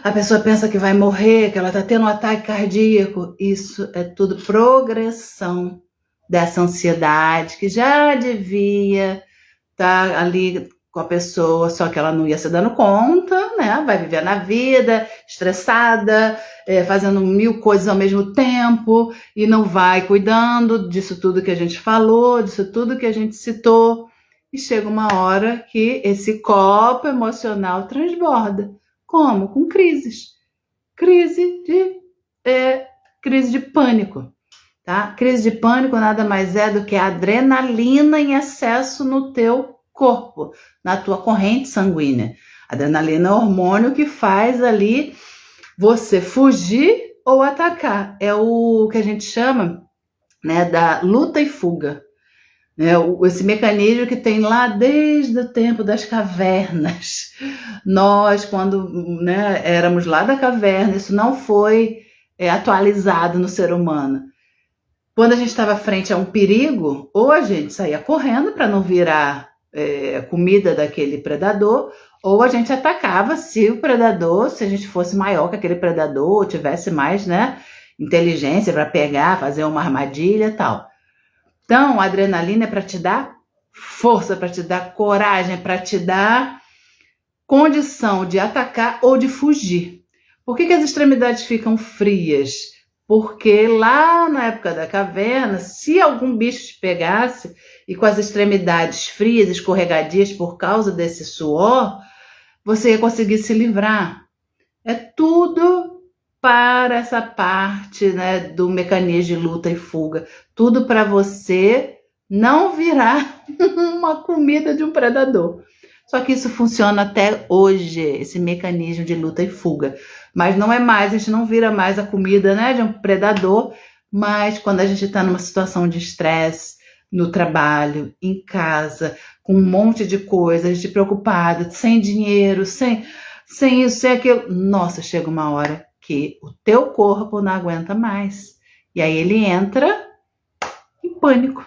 A pessoa pensa que vai morrer, que ela está tendo um ataque cardíaco. Isso é tudo progressão dessa ansiedade que já devia estar ali com a pessoa, só que ela não ia se dando conta, né? Vai viver na vida, estressada, fazendo 1000 coisas ao mesmo tempo e não vai cuidando disso tudo que a gente falou, disso tudo que a gente citou. E chega uma hora que esse copo emocional transborda. Como? Com crises. Crise de pânico. Tá? Crise de pânico nada mais é do que a adrenalina em excesso no teu corpo, na tua corrente sanguínea. A adrenalina é o hormônio que faz ali você fugir ou atacar. É o que a gente chama, né, da luta e fuga. Esse mecanismo que tem lá desde o tempo das cavernas. Nós, quando, né, éramos lá da caverna, isso não foi atualizado no ser humano. Quando a gente estava frente a um perigo, ou a gente saía correndo para não virar comida daquele predador, ou a gente atacava se a gente fosse maior que aquele predador, ou tivesse mais, né, inteligência para pegar, fazer uma armadilha e tal. Então, a adrenalina é para te dar força, para te dar coragem, para te dar condição de atacar ou de fugir. Por que as extremidades ficam frias? Porque lá na época da caverna, se algum bicho te pegasse e com as extremidades frias, escorregadias por causa desse suor, você ia conseguir se livrar. É tudo para essa parte, né, do mecanismo de luta e fuga. Tudo para você não virar uma comida de um predador. Só que isso funciona até hoje, esse mecanismo de luta e fuga. Mas não é mais, a gente não vira mais a comida, né, de um predador, mas quando a gente está numa situação de estresse, no trabalho, em casa, com um monte de coisas, de preocupado, sem dinheiro, sem isso, sem aquilo. Nossa, chega uma hora que o teu corpo não aguenta mais. E aí ele entra em pânico.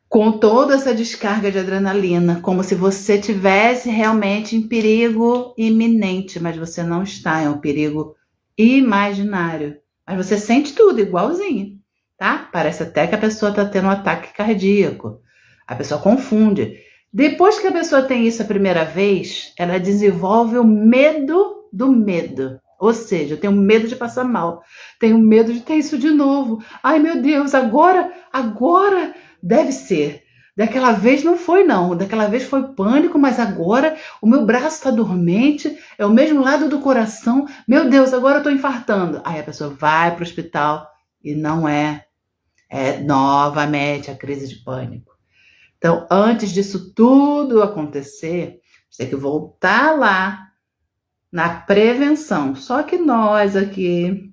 Com toda essa descarga de adrenalina, como se você tivesse realmente em perigo iminente, mas você não está, é um perigo imaginário. Mas você sente tudo igualzinho, tá? Parece até que a pessoa está tendo um ataque cardíaco. A pessoa confunde. Depois que a pessoa tem isso a primeira vez, ela desenvolve o medo do medo. Ou seja, eu tenho medo de passar mal. Tenho medo de ter isso de novo. Ai, meu Deus, agora deve ser. Daquela vez não foi, não. Daquela vez foi pânico, mas agora o meu braço está dormente, é o mesmo lado do coração. Meu Deus, agora eu estou infartando. Aí a pessoa vai para o hospital e não é. É novamente a crise de pânico. Então, antes disso tudo acontecer, você tem que voltar lá na prevenção. Só que nós aqui,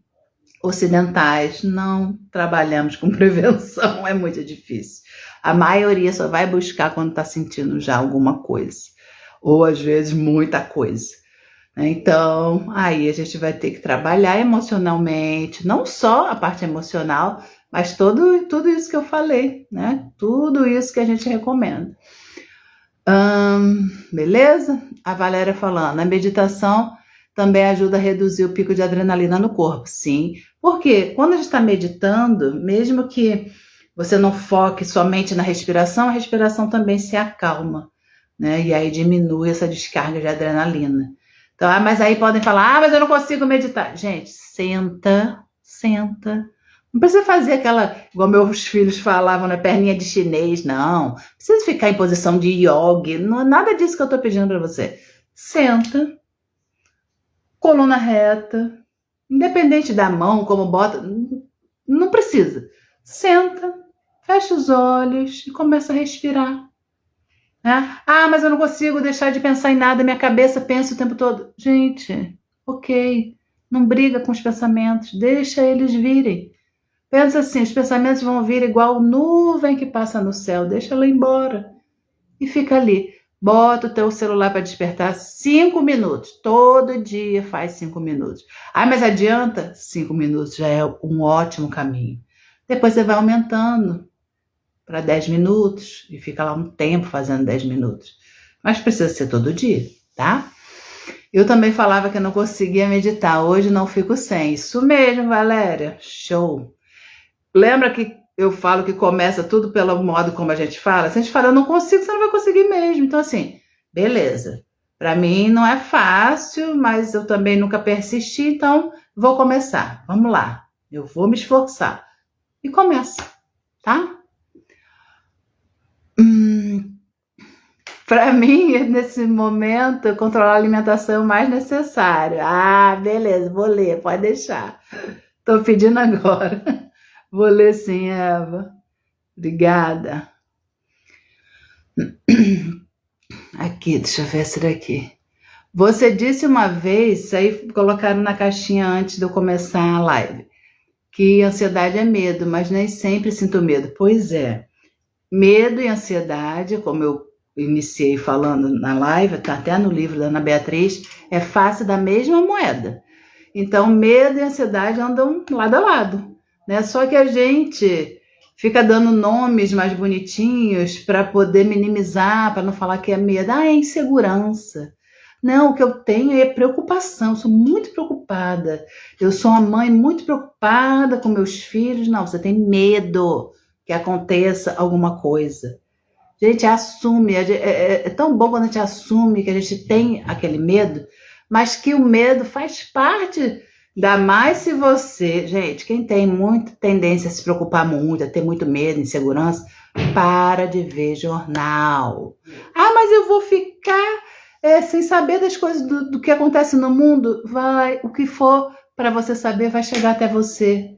ocidentais, não trabalhamos com prevenção, é muito difícil. A maioria só vai buscar quando está sentindo já alguma coisa, ou às vezes muita coisa. Então, aí a gente vai ter que trabalhar emocionalmente, não só a parte emocional, mas tudo isso que eu falei, né? Tudo isso que a gente recomenda. Beleza? A Valéria falando, a meditação também ajuda a reduzir o pico de adrenalina no corpo. Sim, porque quando a gente está meditando, mesmo que você não foque somente na respiração, a respiração também se acalma, né? E aí diminui essa descarga de adrenalina. Então, mas aí podem falar, mas eu não consigo meditar. Gente, senta. Não precisa fazer aquela, igual meus filhos falavam, na perninha de chinês, não. Não precisa ficar em posição de yoga, não é nada disso que eu estou pedindo para você. Senta, coluna reta, independente da mão, como bota, não precisa. Senta, fecha os olhos e começa a respirar. Né? Ah, mas eu não consigo deixar de pensar em nada, minha cabeça pensa o tempo todo. Gente, ok, não briga com os pensamentos, deixa eles virem. Pensa assim, os pensamentos vão vir igual nuvem que passa no céu, deixa ela ir embora. E fica ali. Bota o teu celular para despertar 5 minutos. Todo dia faz 5 minutos. Ah, mas adianta? 5 minutos já é um ótimo caminho. Depois você vai aumentando para 10 minutos e fica lá um tempo fazendo 10 minutos. Mas precisa ser todo dia, tá? Eu também falava que eu não conseguia meditar. Hoje não fico sem. Isso mesmo, Valéria. Show. Lembra que eu falo que começa tudo pelo modo como a gente fala? Se a gente fala, eu não consigo, você não vai conseguir mesmo. Então, assim, beleza. Para mim não é fácil, mas eu também nunca persisti, então vou começar. Vamos lá. Eu vou me esforçar. E começa, tá? Para mim, nesse momento, controlar a alimentação é o mais necessário. Ah, beleza, vou ler, pode deixar. Tô pedindo agora. Vou ler sim, Eva. Obrigada. Aqui, deixa eu ver essa daqui. Você disse uma vez, aí colocaram na caixinha antes de eu começar a live, que ansiedade é medo, mas nem sempre sinto medo. Pois é. Medo e ansiedade, como eu iniciei falando na live, tá até no livro da Ana Beatriz, é face da mesma moeda. Então, medo e ansiedade andam lado a lado, né? Só que a gente fica dando nomes mais bonitinhos para poder minimizar, para não falar que é medo. Ah, é insegurança. Não, o que eu tenho é preocupação, eu sou muito preocupada. Eu sou uma mãe muito preocupada com meus filhos. Não, você tem medo que aconteça alguma coisa. Gente, assume. É tão bom quando a gente assume que a gente tem aquele medo, mas que o medo faz parte. Ainda mais se você... Gente, quem tem muita tendência a se preocupar muito, a ter muito medo, insegurança, para de ver jornal. Ah, mas eu vou ficar sem saber das coisas do que acontece no mundo. Vai, o que for para você saber vai chegar até você.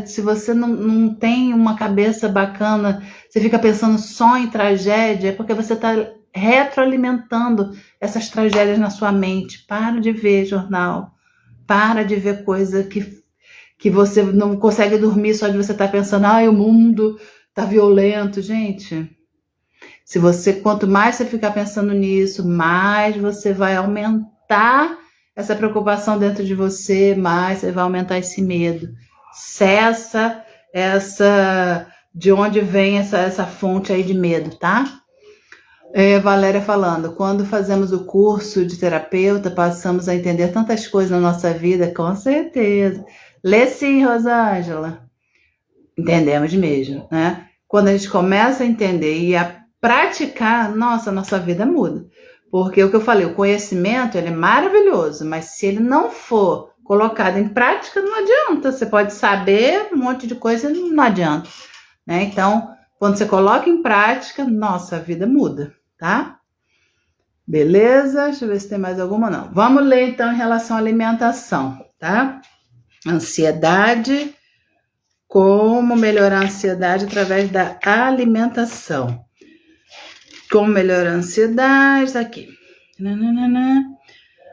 Se você não tem uma cabeça bacana, você fica pensando só em tragédia, é porque você está retroalimentando essas tragédias na sua mente. Para de ver jornal, para de ver coisa que você não consegue dormir só de você estar pensando, o mundo está violento. Gente, Quanto mais você ficar pensando nisso, mais você vai aumentar essa preocupação dentro de você, mais você vai aumentar esse medo. Cessa de onde vem essa fonte aí de medo, tá? Valéria falando, quando fazemos o curso de terapeuta, passamos a entender tantas coisas na nossa vida, com certeza. Lê sim, Rosângela. Entendemos mesmo, né? Quando a gente começa a entender e a praticar, nossa vida muda. Porque o que eu falei, o conhecimento, ele é maravilhoso, mas se ele não for colocado em prática, não adianta. Você pode saber um monte de coisa, não adianta, né? Então, quando você coloca em prática, nossa, a vida muda, tá? Beleza? Deixa eu ver se tem mais alguma, não. Vamos ler, então, em relação à alimentação, tá? Ansiedade, como melhorar a ansiedade através da alimentação. Como melhorar a ansiedade, tá aqui.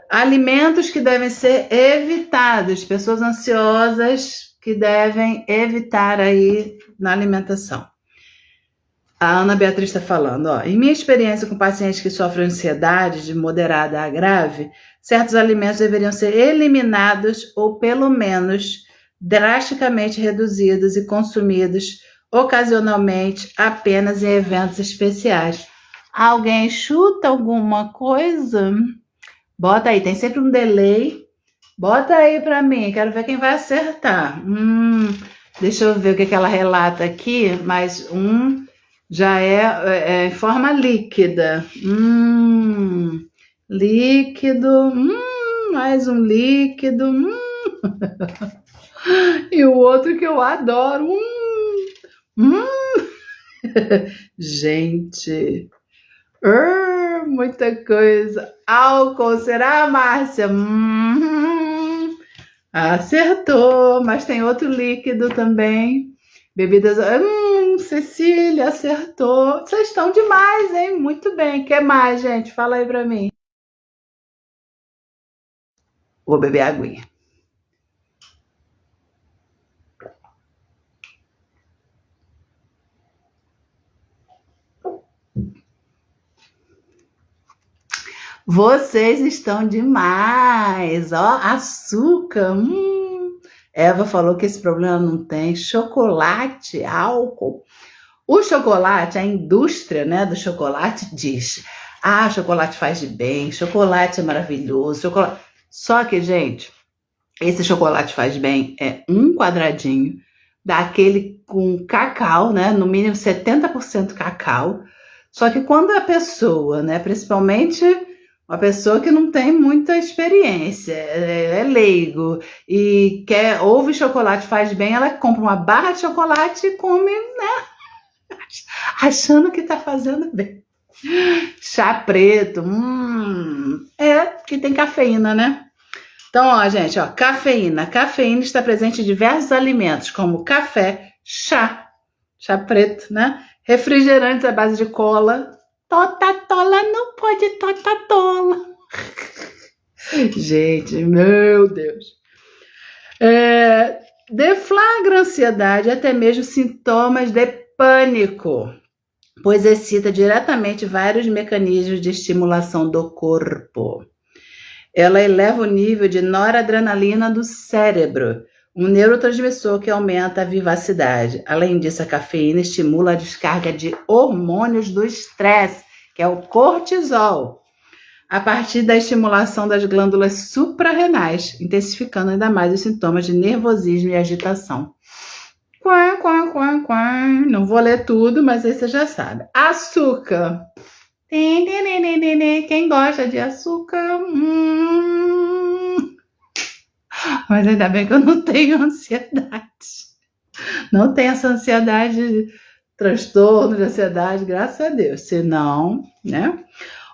Alimentos que devem ser evitados, pessoas ansiosas que devem evitar aí na alimentação. A Ana Beatriz está falando, em minha experiência com pacientes que sofrem ansiedade de moderada a grave, certos alimentos deveriam ser eliminados ou pelo menos drasticamente reduzidos e consumidos ocasionalmente apenas em eventos especiais. Alguém chuta alguma coisa? Bota aí, tem sempre um delay. Bota aí para mim, quero ver quem vai acertar. Deixa eu ver o que ela relata aqui, mas já é em forma líquida. Líquido. Mais um líquido. E o outro que eu adoro. Gente. Muita coisa. Álcool, será, Márcia? Acertou, mas tem outro líquido também. Bebidas. Cecília, acertou. Vocês estão demais, hein? Muito bem. O que mais, gente? Fala aí pra mim. Vou beber aguinha. Vocês estão demais, açúcar, Eva falou que esse problema não tem, chocolate, álcool. O chocolate, a indústria, né, do chocolate diz, chocolate faz de bem, chocolate é maravilhoso, chocolate... Só que, gente, esse chocolate faz bem é um quadradinho daquele com cacau, né, no mínimo 70% cacau. Só que quando a pessoa, né, principalmente uma pessoa que não tem muita experiência, é leigo e ouve chocolate faz bem, ela compra uma barra de chocolate e come, né? Achando que tá fazendo bem. Chá preto, que tem cafeína, né? Então, gente, cafeína. Cafeína está presente em diversos alimentos, como café, chá preto, né? Refrigerantes à base de cola. Totatola não pode totatola. Gente, meu Deus. Deflagra ansiedade, até mesmo sintomas de pânico, pois excita diretamente vários mecanismos de estimulação do corpo. Ela eleva o nível de noradrenalina do cérebro, um neurotransmissor que aumenta a vivacidade. Além disso, a cafeína estimula a descarga de hormônios do estresse, que é o cortisol, a partir da estimulação das glândulas suprarrenais, intensificando ainda mais os sintomas de nervosismo e agitação. Não vou ler tudo, mas aí você já sabe. Açúcar. Quem gosta de açúcar? Mas ainda bem que eu não tenho ansiedade. Não tenho essa ansiedade, transtorno de ansiedade, graças a Deus. Senão, né?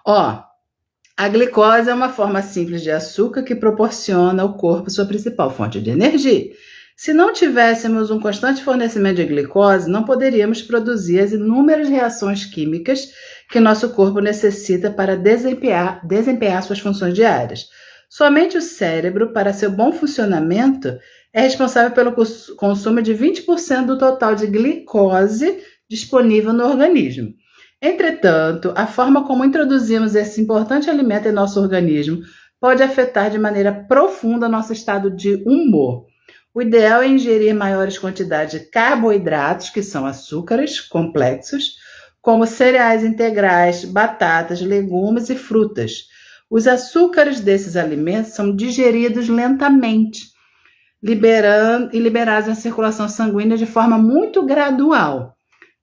A glicose é uma forma simples de açúcar que proporciona ao corpo sua principal fonte de energia. Se não tivéssemos um constante fornecimento de glicose, não poderíamos produzir as inúmeras reações químicas que nosso corpo necessita para desempenhar suas funções diárias. Somente o cérebro, para seu bom funcionamento, é responsável pelo consumo de 20% do total de glicose disponível no organismo. Entretanto, a forma como introduzimos esse importante alimento em nosso organismo pode afetar de maneira profunda nosso estado de humor. O ideal é ingerir maiores quantidades de carboidratos, que são açúcares complexos, como cereais integrais, batatas, legumes e frutas. Os açúcares desses alimentos são digeridos lentamente, liberados na circulação sanguínea de forma muito gradual.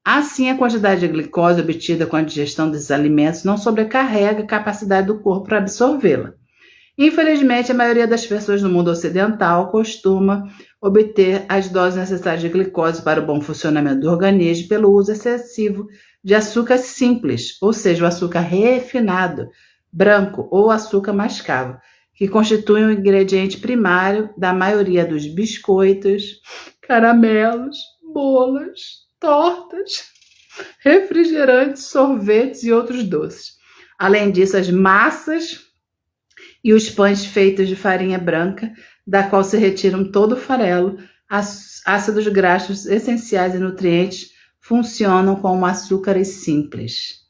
Assim, a quantidade de glicose obtida com a digestão desses alimentos não sobrecarrega a capacidade do corpo para absorvê-la. Infelizmente, a maioria das pessoas no mundo ocidental costuma obter as doses necessárias de glicose para o bom funcionamento do organismo pelo uso excessivo de açúcar simples, ou seja, o açúcar refinado, branco ou açúcar mascavo, que constitui um ingrediente primário da maioria dos biscoitos, caramelos, bolas, tortas, refrigerantes, sorvetes e outros doces. Além disso, as massas e os pães feitos de farinha branca, da qual se retiram todo o farelo, ácidos graxos essenciais e nutrientes, funcionam como açúcares simples.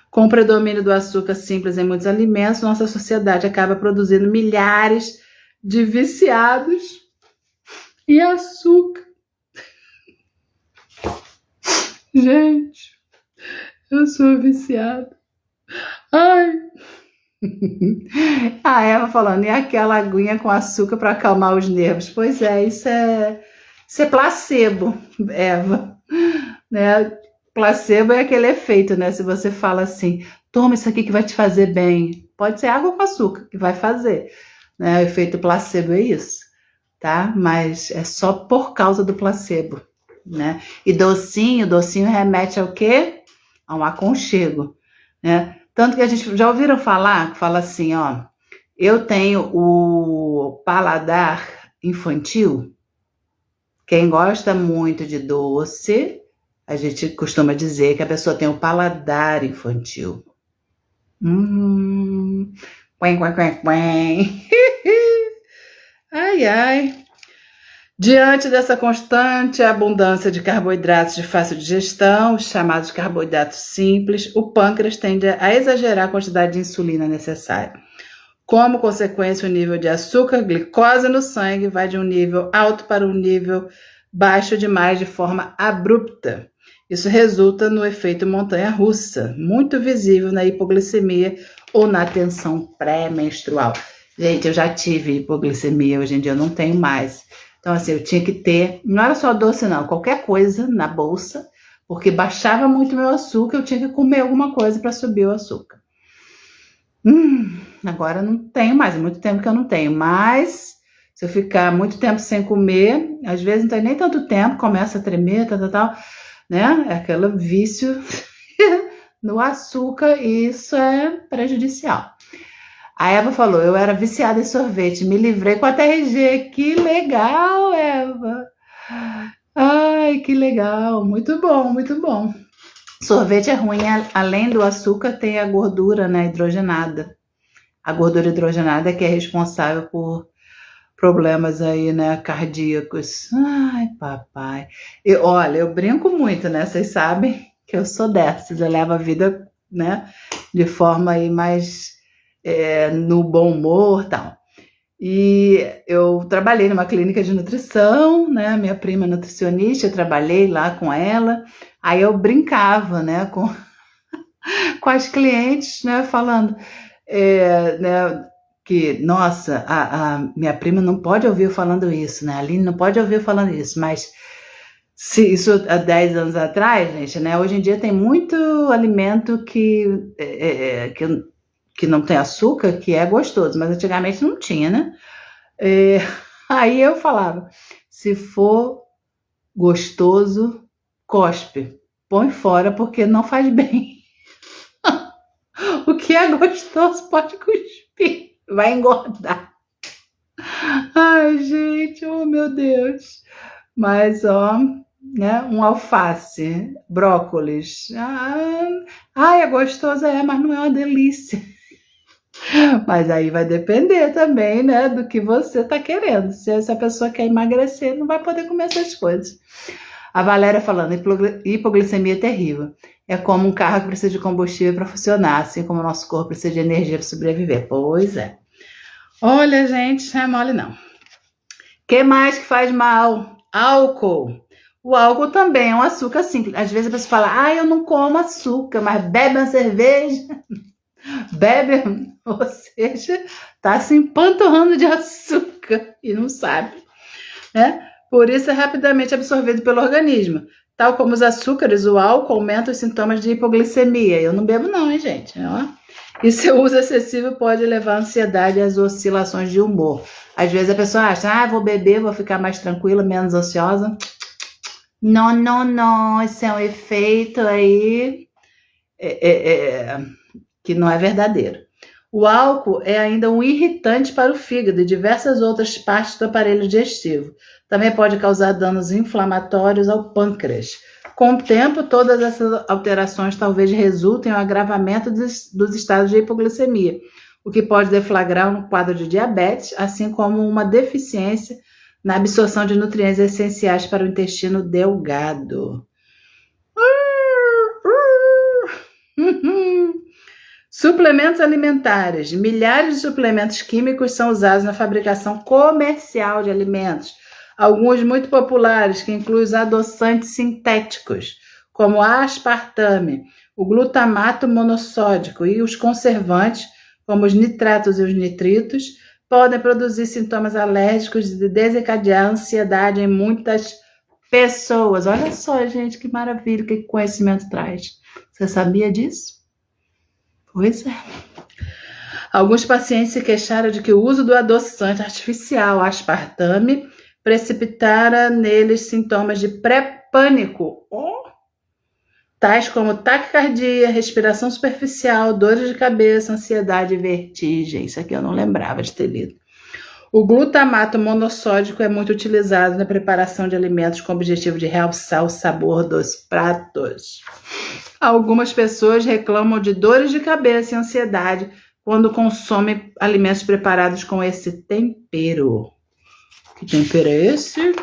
Com o predomínio do açúcar simples em muitos alimentos, nossa sociedade acaba produzindo milhares de viciados em açúcar. Gente, eu sou viciada. Ai. A Eva falando, e aquela aguinha com açúcar para acalmar os nervos? Pois é, isso é placebo, Eva. Né? Placebo é aquele efeito, né? Se você fala assim, toma isso aqui que vai te fazer bem. Pode ser água com açúcar que vai fazer. Né? O efeito placebo é isso, tá? Mas é só por causa do placebo, né? E docinho remete ao quê? A um aconchego, né? Tanto que a gente já ouviram falar, que fala assim, ó, eu tenho o paladar infantil. Quem gosta muito de doce, a gente costuma dizer que a pessoa tem o paladar infantil. Quen, quen, quen, quen. Ai, ai. Diante dessa constante abundância de carboidratos de fácil digestão, os chamados carboidratos simples, o pâncreas tende a exagerar a quantidade de insulina necessária. Como consequência, o nível de açúcar, glicose no sangue vai de um nível alto para um nível baixo demais de forma abrupta. Isso resulta no efeito montanha-russa, muito visível na hipoglicemia ou na tensão pré-menstrual. Gente, eu já tive hipoglicemia, hoje em dia eu não tenho mais. Então, assim, eu tinha que ter, não era só doce não, qualquer coisa na bolsa, porque baixava muito meu açúcar, eu tinha que comer alguma coisa para subir o açúcar. Agora não tenho mais, há muito tempo que eu não tenho, mas se eu ficar muito tempo sem comer, às vezes não tem nem tanto tempo, começa a tremer, tal, né? É aquele vício no açúcar e isso é prejudicial. A Eva falou, eu era viciada em sorvete, me livrei com a TRG. Que legal, Eva. Ai, que legal. Muito bom, muito bom. Sorvete é ruim, além do açúcar, tem a gordura, né, hidrogenada. A gordura hidrogenada é que é responsável por problemas aí, né, cardíacos. Ai, papai. Olha, eu brinco muito, né, vocês sabem que eu sou dessas. Eu levo a vida, né, de forma aí mais... no bom humor e tal. E eu trabalhei numa clínica de nutrição, né? Minha prima nutricionista, eu trabalhei lá com ela. Aí eu brincava, né? Com as clientes, né? Falando, né? Que, nossa, a minha prima não pode ouvir eu falando isso, né? A Aline não pode ouvir eu falando isso, mas se isso há 10 anos atrás, gente, né? Hoje em dia tem muito alimento que não tem açúcar, que é gostoso, mas antigamente não tinha, né? Aí eu falava, se for gostoso, cospe, põe fora porque não faz bem. O que é gostoso pode cuspir, vai engordar. Ai, gente, oh meu Deus. Mas, ó, né, um alface, brócolis. É gostoso, mas não é uma delícia. Mas aí vai depender também, né, do que você tá querendo. Se essa pessoa quer emagrecer, não vai poder comer essas coisas. A Valéria falando, hipoglicemia é terrível. É como um carro que precisa de combustível para funcionar, assim como o nosso corpo precisa de energia para sobreviver. Pois é. Olha, gente, não é mole não. O que mais que faz mal? Álcool. O álcool também é um açúcar simples. Às vezes a pessoa fala, eu não como açúcar, mas bebe uma cerveja. Bebe, ou seja, está se empanturrando de açúcar e não sabe, né? Por isso é rapidamente absorvido pelo organismo. Tal como os açúcares, o álcool aumenta os sintomas de hipoglicemia. Eu não bebo não, hein, gente? E seu uso excessivo pode levar à ansiedade e às oscilações de humor. Às vezes a pessoa acha, vou beber, vou ficar mais tranquila, menos ansiosa. Não, não, não, isso é um efeito aí que não é verdadeiro. O álcool é ainda um irritante para o fígado e diversas outras partes do aparelho digestivo. Também pode causar danos inflamatórios ao pâncreas. Com o tempo, todas essas alterações talvez resultem em um agravamento dos estados de hipoglicemia, o que pode deflagrar um quadro de diabetes, assim como uma deficiência na absorção de nutrientes essenciais para o intestino delgado. Suplementos alimentares. Milhares de suplementos químicos são usados na fabricação comercial de alimentos. Alguns muito populares, que incluem os adoçantes sintéticos, como a aspartame, o glutamato monossódico e os conservantes, como os nitratos e os nitritos, podem produzir sintomas alérgicos e desencadear ansiedade em muitas pessoas. Olha só, gente, que maravilha que conhecimento traz. Você sabia disso? Pois é. Alguns pacientes se queixaram de que o uso do adoçante artificial aspartame precipitara neles sintomas de pré-pânico, tais como taquicardia, respiração superficial, dores de cabeça, ansiedade e vertigem. Isso aqui eu não lembrava de ter lido. O glutamato monossódico é muito utilizado na preparação de alimentos com o objetivo de realçar o sabor dos pratos. Algumas pessoas reclamam de dores de cabeça e ansiedade quando consomem alimentos preparados com esse tempero. Que tempero é esse?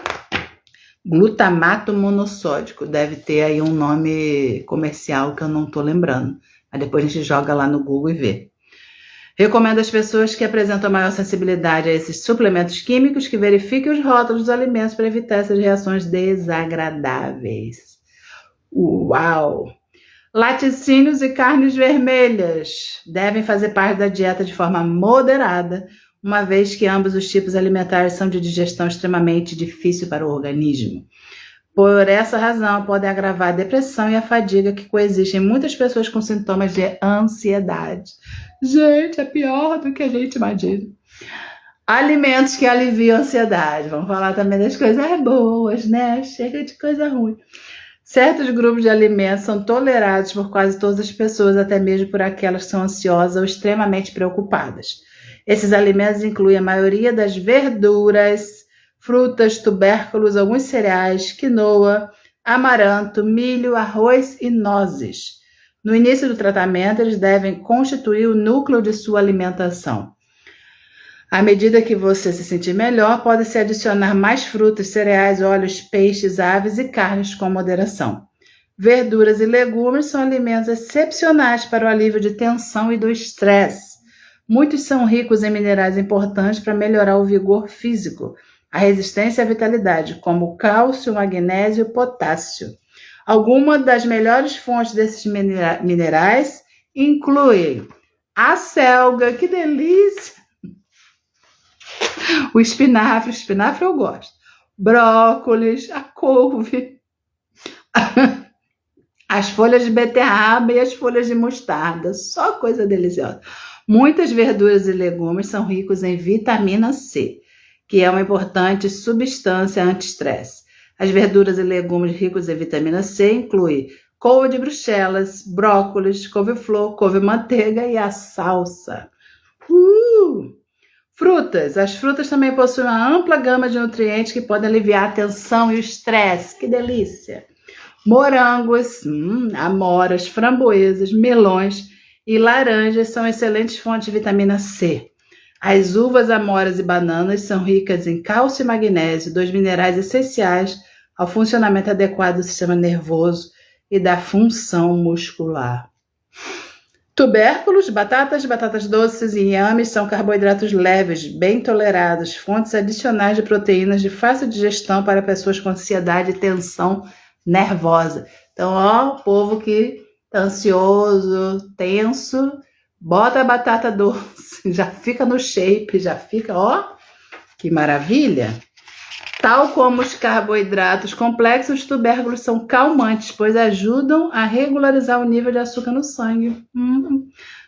Glutamato monossódico. Deve ter aí um nome comercial que eu não estou lembrando. Mas depois a gente joga lá no Google e vê. Recomendo às pessoas que apresentam maior sensibilidade a esses suplementos químicos que verifiquem os rótulos dos alimentos para evitar essas reações desagradáveis. Uau! Laticínios e carnes vermelhas devem fazer parte da dieta de forma moderada, uma vez que ambos os tipos alimentares são de digestão extremamente difícil para o organismo. Por essa razão, podem agravar a depressão e a fadiga que coexistem em muitas pessoas com sintomas de ansiedade. Gente, é pior do que a gente imagina. Alimentos que aliviam a ansiedade. Vamos falar também das coisas boas, né? Chega de coisa ruim. Certos grupos de alimentos são tolerados por quase todas as pessoas, até mesmo por aquelas que são ansiosas ou extremamente preocupadas. Esses alimentos incluem a maioria das verduras, frutas, tubérculos, alguns cereais, quinoa, amaranto, milho, arroz e nozes. No início do tratamento, eles devem constituir o núcleo de sua alimentação. À medida que você se sentir melhor, pode-se adicionar mais frutas, cereais, óleos, peixes, aves e carnes com moderação. Verduras e legumes são alimentos excepcionais para o alívio de tensão e do estresse. Muitos são ricos em minerais importantes para melhorar o vigor físico, a resistência e a vitalidade, como cálcio, magnésio e potássio. Algumas das melhores fontes desses minerais incluem a selga, que delícia! O espinafre eu gosto. Brócolis, a couve, as folhas de beterraba e as folhas de mostarda, só coisa deliciosa. Muitas verduras e legumes são ricos em vitamina C, que é uma importante substância anti-estresse. As verduras e legumes ricos em vitamina C incluem couve de Bruxelas, brócolis, couve-flor, couve-manteiga e a salsa. Frutas. As frutas também possuem uma ampla gama de nutrientes que podem aliviar a tensão e o estresse. Que delícia! Morangos, amoras, framboesas, melões e laranjas são excelentes fontes de vitamina C. As uvas, amoras e bananas são ricas em cálcio e magnésio, dois minerais essenciais ao funcionamento adequado do sistema nervoso e da função muscular. Tubérculos, batatas doces e inhames são carboidratos leves, bem tolerados, fontes adicionais de proteínas de fácil digestão para pessoas com ansiedade e tensão nervosa. Então, ó, o povo que tá ansioso, tenso, bota a batata doce, já fica no shape, já fica, ó, que maravilha! Tal como os carboidratos complexos, os tubérculos são calmantes, pois ajudam a regularizar o nível de açúcar no sangue.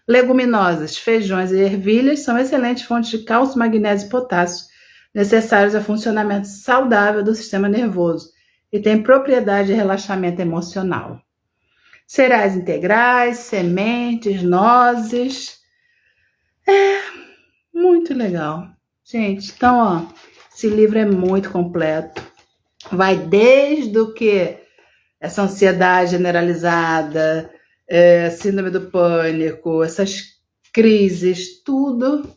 Leguminosas, feijões e ervilhas são excelentes fontes de cálcio, magnésio e potássio, necessários ao funcionamento saudável do sistema nervoso e têm propriedade de relaxamento emocional. Cereais integrais, sementes, nozes. Muito legal. Gente, então, ó, esse livro é muito completo. Vai desde o que essa ansiedade generalizada, síndrome do pânico, essas crises, tudo.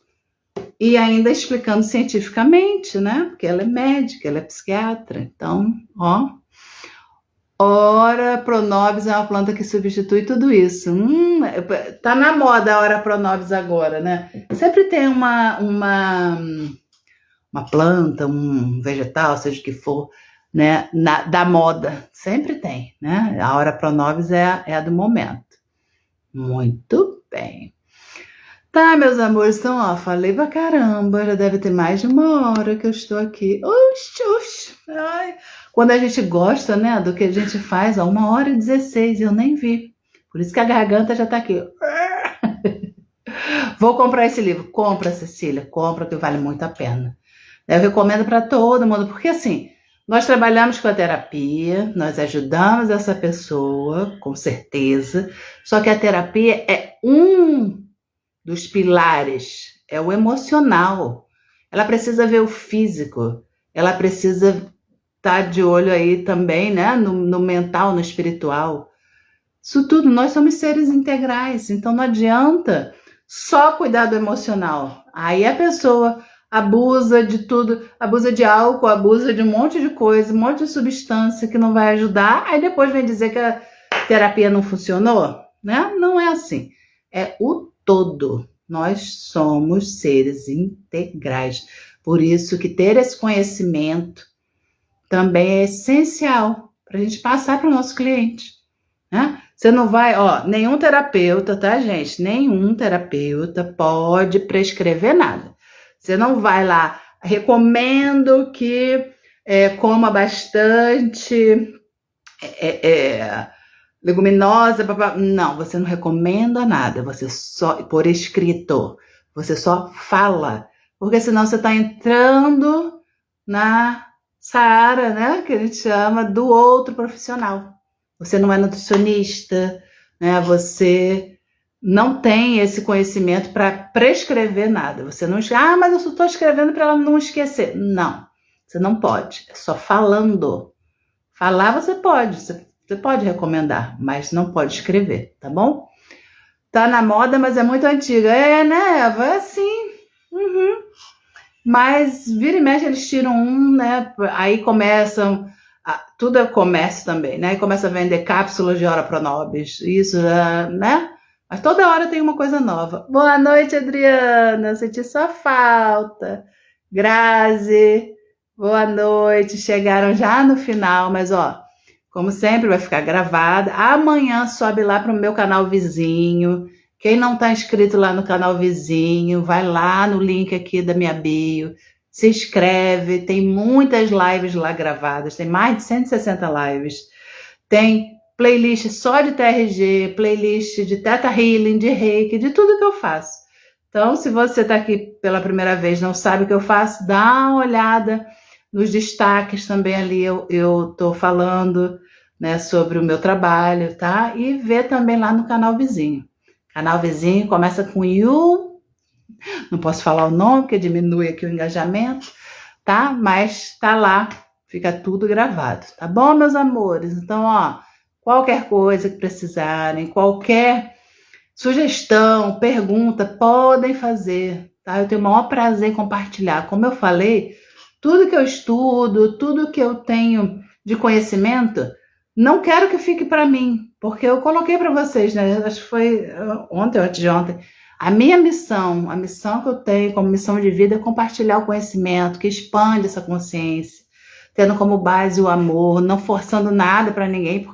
E ainda explicando cientificamente, né? Porque ela é médica, ela é psiquiatra. Então, ó. Ora Pronobis é uma planta que substitui tudo isso. Tá na moda a Ora Pronobis agora, né? Sempre tem uma planta, um vegetal, seja o que for, né, da moda. Sempre tem, né? A Ora Pronobis é a do momento. Muito bem. Tá, meus amores, então, ó, falei pra caramba, já deve ter mais de 1 hora que eu estou aqui. Oxi, ai. Quando a gente gosta, né, do que a gente faz, ó, 1h16, eu nem vi. Por isso que a garganta já tá aqui. Vou comprar esse livro. Compra, Cecília, compra, que vale muito a pena. Eu recomendo para todo mundo, porque assim, nós trabalhamos com a terapia, nós ajudamos essa pessoa, com certeza, só que a terapia é um dos pilares, é o emocional. Ela precisa ver o físico, ela precisa estar de olho aí também, né, no mental, no espiritual. Isso tudo, nós somos seres integrais, então não adianta só cuidar do emocional. Aí a pessoa abusa de tudo, abusa de álcool, abusa de um monte de coisa, um monte de substância que não vai ajudar, aí depois vem dizer que a terapia não funcionou, né? Não é assim. É o todo. Nós somos seres integrais. Por isso que ter esse conhecimento também é essencial para a gente passar para o nosso cliente, né? Você não vai, ó, nenhum terapeuta, tá, gente? Nenhum terapeuta pode prescrever nada. Você não vai lá, recomendo que coma bastante leguminosa, não, você não recomenda nada, você só, por escrito, você só fala, porque senão você está entrando na seara, né, que a gente chama do outro profissional. Você não é nutricionista, né, você não tem esse conhecimento para prescrever nada. Você não... mas eu só estou escrevendo para ela não esquecer. Não, você não pode. É só falando. Falar você pode. Você pode recomendar, mas não pode escrever, tá bom? Tá na moda, mas é muito antiga. Né, Eva? É assim. Mas vira e mexe eles tiram né? Aí começam... tudo é comércio também, né? Aí começa a vender cápsulas de Ora Pronobis. Isso, né? Mas toda hora tem uma coisa nova. Boa noite, Adriana. Senti sua falta. Grazi, boa noite. Chegaram já no final, mas ó, como sempre vai ficar gravada. Amanhã sobe lá para o meu canal vizinho. Quem não está inscrito lá no canal vizinho, vai lá no link aqui da minha bio. Se inscreve. Tem muitas lives lá gravadas. Tem mais de 160 lives. Tem playlist só de TRG, playlist de Theta Healing, de Reiki, de tudo que eu faço. Então, se você está aqui pela primeira vez, não sabe o que eu faço, dá uma olhada nos destaques também ali, eu estou falando, né, sobre o meu trabalho, tá? E vê também lá no canal vizinho. Canal vizinho começa com Yu, não posso falar o nome, porque diminui aqui o engajamento, tá? Mas tá lá, fica tudo gravado, tá bom, meus amores? Então, ó, qualquer coisa que precisarem, qualquer sugestão, pergunta, podem fazer, tá? Eu tenho o maior prazer em compartilhar. Como eu falei, tudo que eu estudo, tudo que eu tenho de conhecimento, não quero que fique para mim, porque eu coloquei para vocês, né? Acho que foi ontem ou antes de ontem. A minha missão, a missão que eu tenho como missão de vida é compartilhar o conhecimento, que expande essa consciência, tendo como base o amor, não forçando nada para ninguém,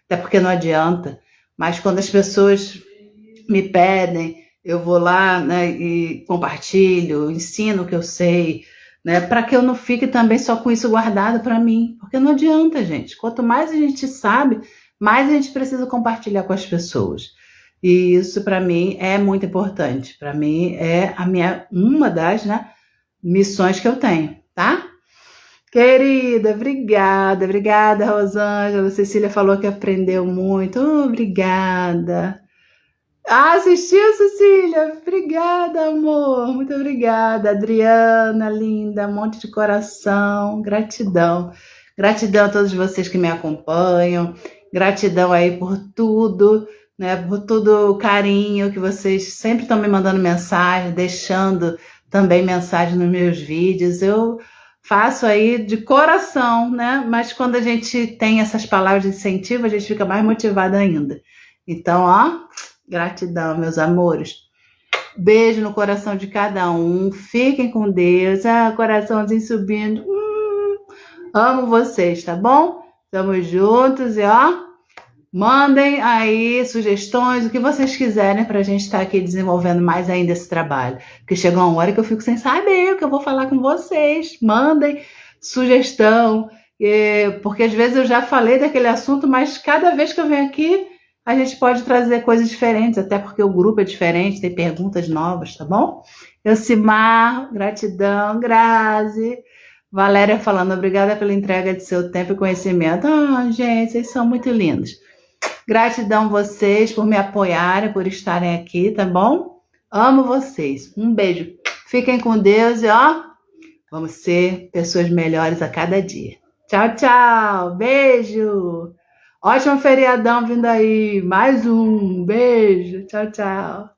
até porque não adianta. Mas quando as pessoas me pedem, eu vou lá, né, e compartilho, ensino o que eu sei, né, para que eu não fique também só com isso guardado para mim, porque não adianta, gente. Quanto mais a gente sabe, mais a gente precisa compartilhar com as pessoas. E isso para mim é muito importante. Para mim é uma das, né, missões que eu tenho, tá? Querida, obrigada, obrigada, Rosângela. Cecília falou que aprendeu muito. Obrigada. Ah, assistiu, Cecília? Obrigada, amor. Muito obrigada. Adriana, linda, um monte de coração. Gratidão. Gratidão a todos vocês que me acompanham. Gratidão aí por tudo, né? Por todo o carinho que vocês sempre estão me mandando mensagem, deixando também mensagem nos meus vídeos. Eu faço aí de coração, né? Mas quando a gente tem essas palavras de incentivo, a gente fica mais motivada ainda. Então, ó. Gratidão, meus amores. Beijo no coração de cada um. Fiquem com Deus. Ah, coraçãozinho subindo. Amo vocês, tá bom? Estamos juntos e ó, mandem aí sugestões, o que vocês quiserem pra gente estar aqui desenvolvendo mais ainda esse trabalho. Porque chegou uma hora que eu fico sem saber o que eu vou falar com vocês. Mandem sugestão, porque às vezes eu já falei daquele assunto, mas cada vez que eu venho aqui a gente pode trazer coisas diferentes, até porque o grupo é diferente, tem perguntas novas, tá bom? Elcimar, gratidão, Grazi. Valéria falando, obrigada pela entrega de seu tempo e conhecimento. Ah, gente, vocês são muito lindos. Gratidão vocês por me apoiarem, por estarem aqui, tá bom? Amo vocês. Um beijo. Fiquem com Deus e ó, vamos ser pessoas melhores a cada dia. Tchau, tchau. Beijo. Ótimo feriadão vindo aí. Mais um. Beijo. Tchau, tchau.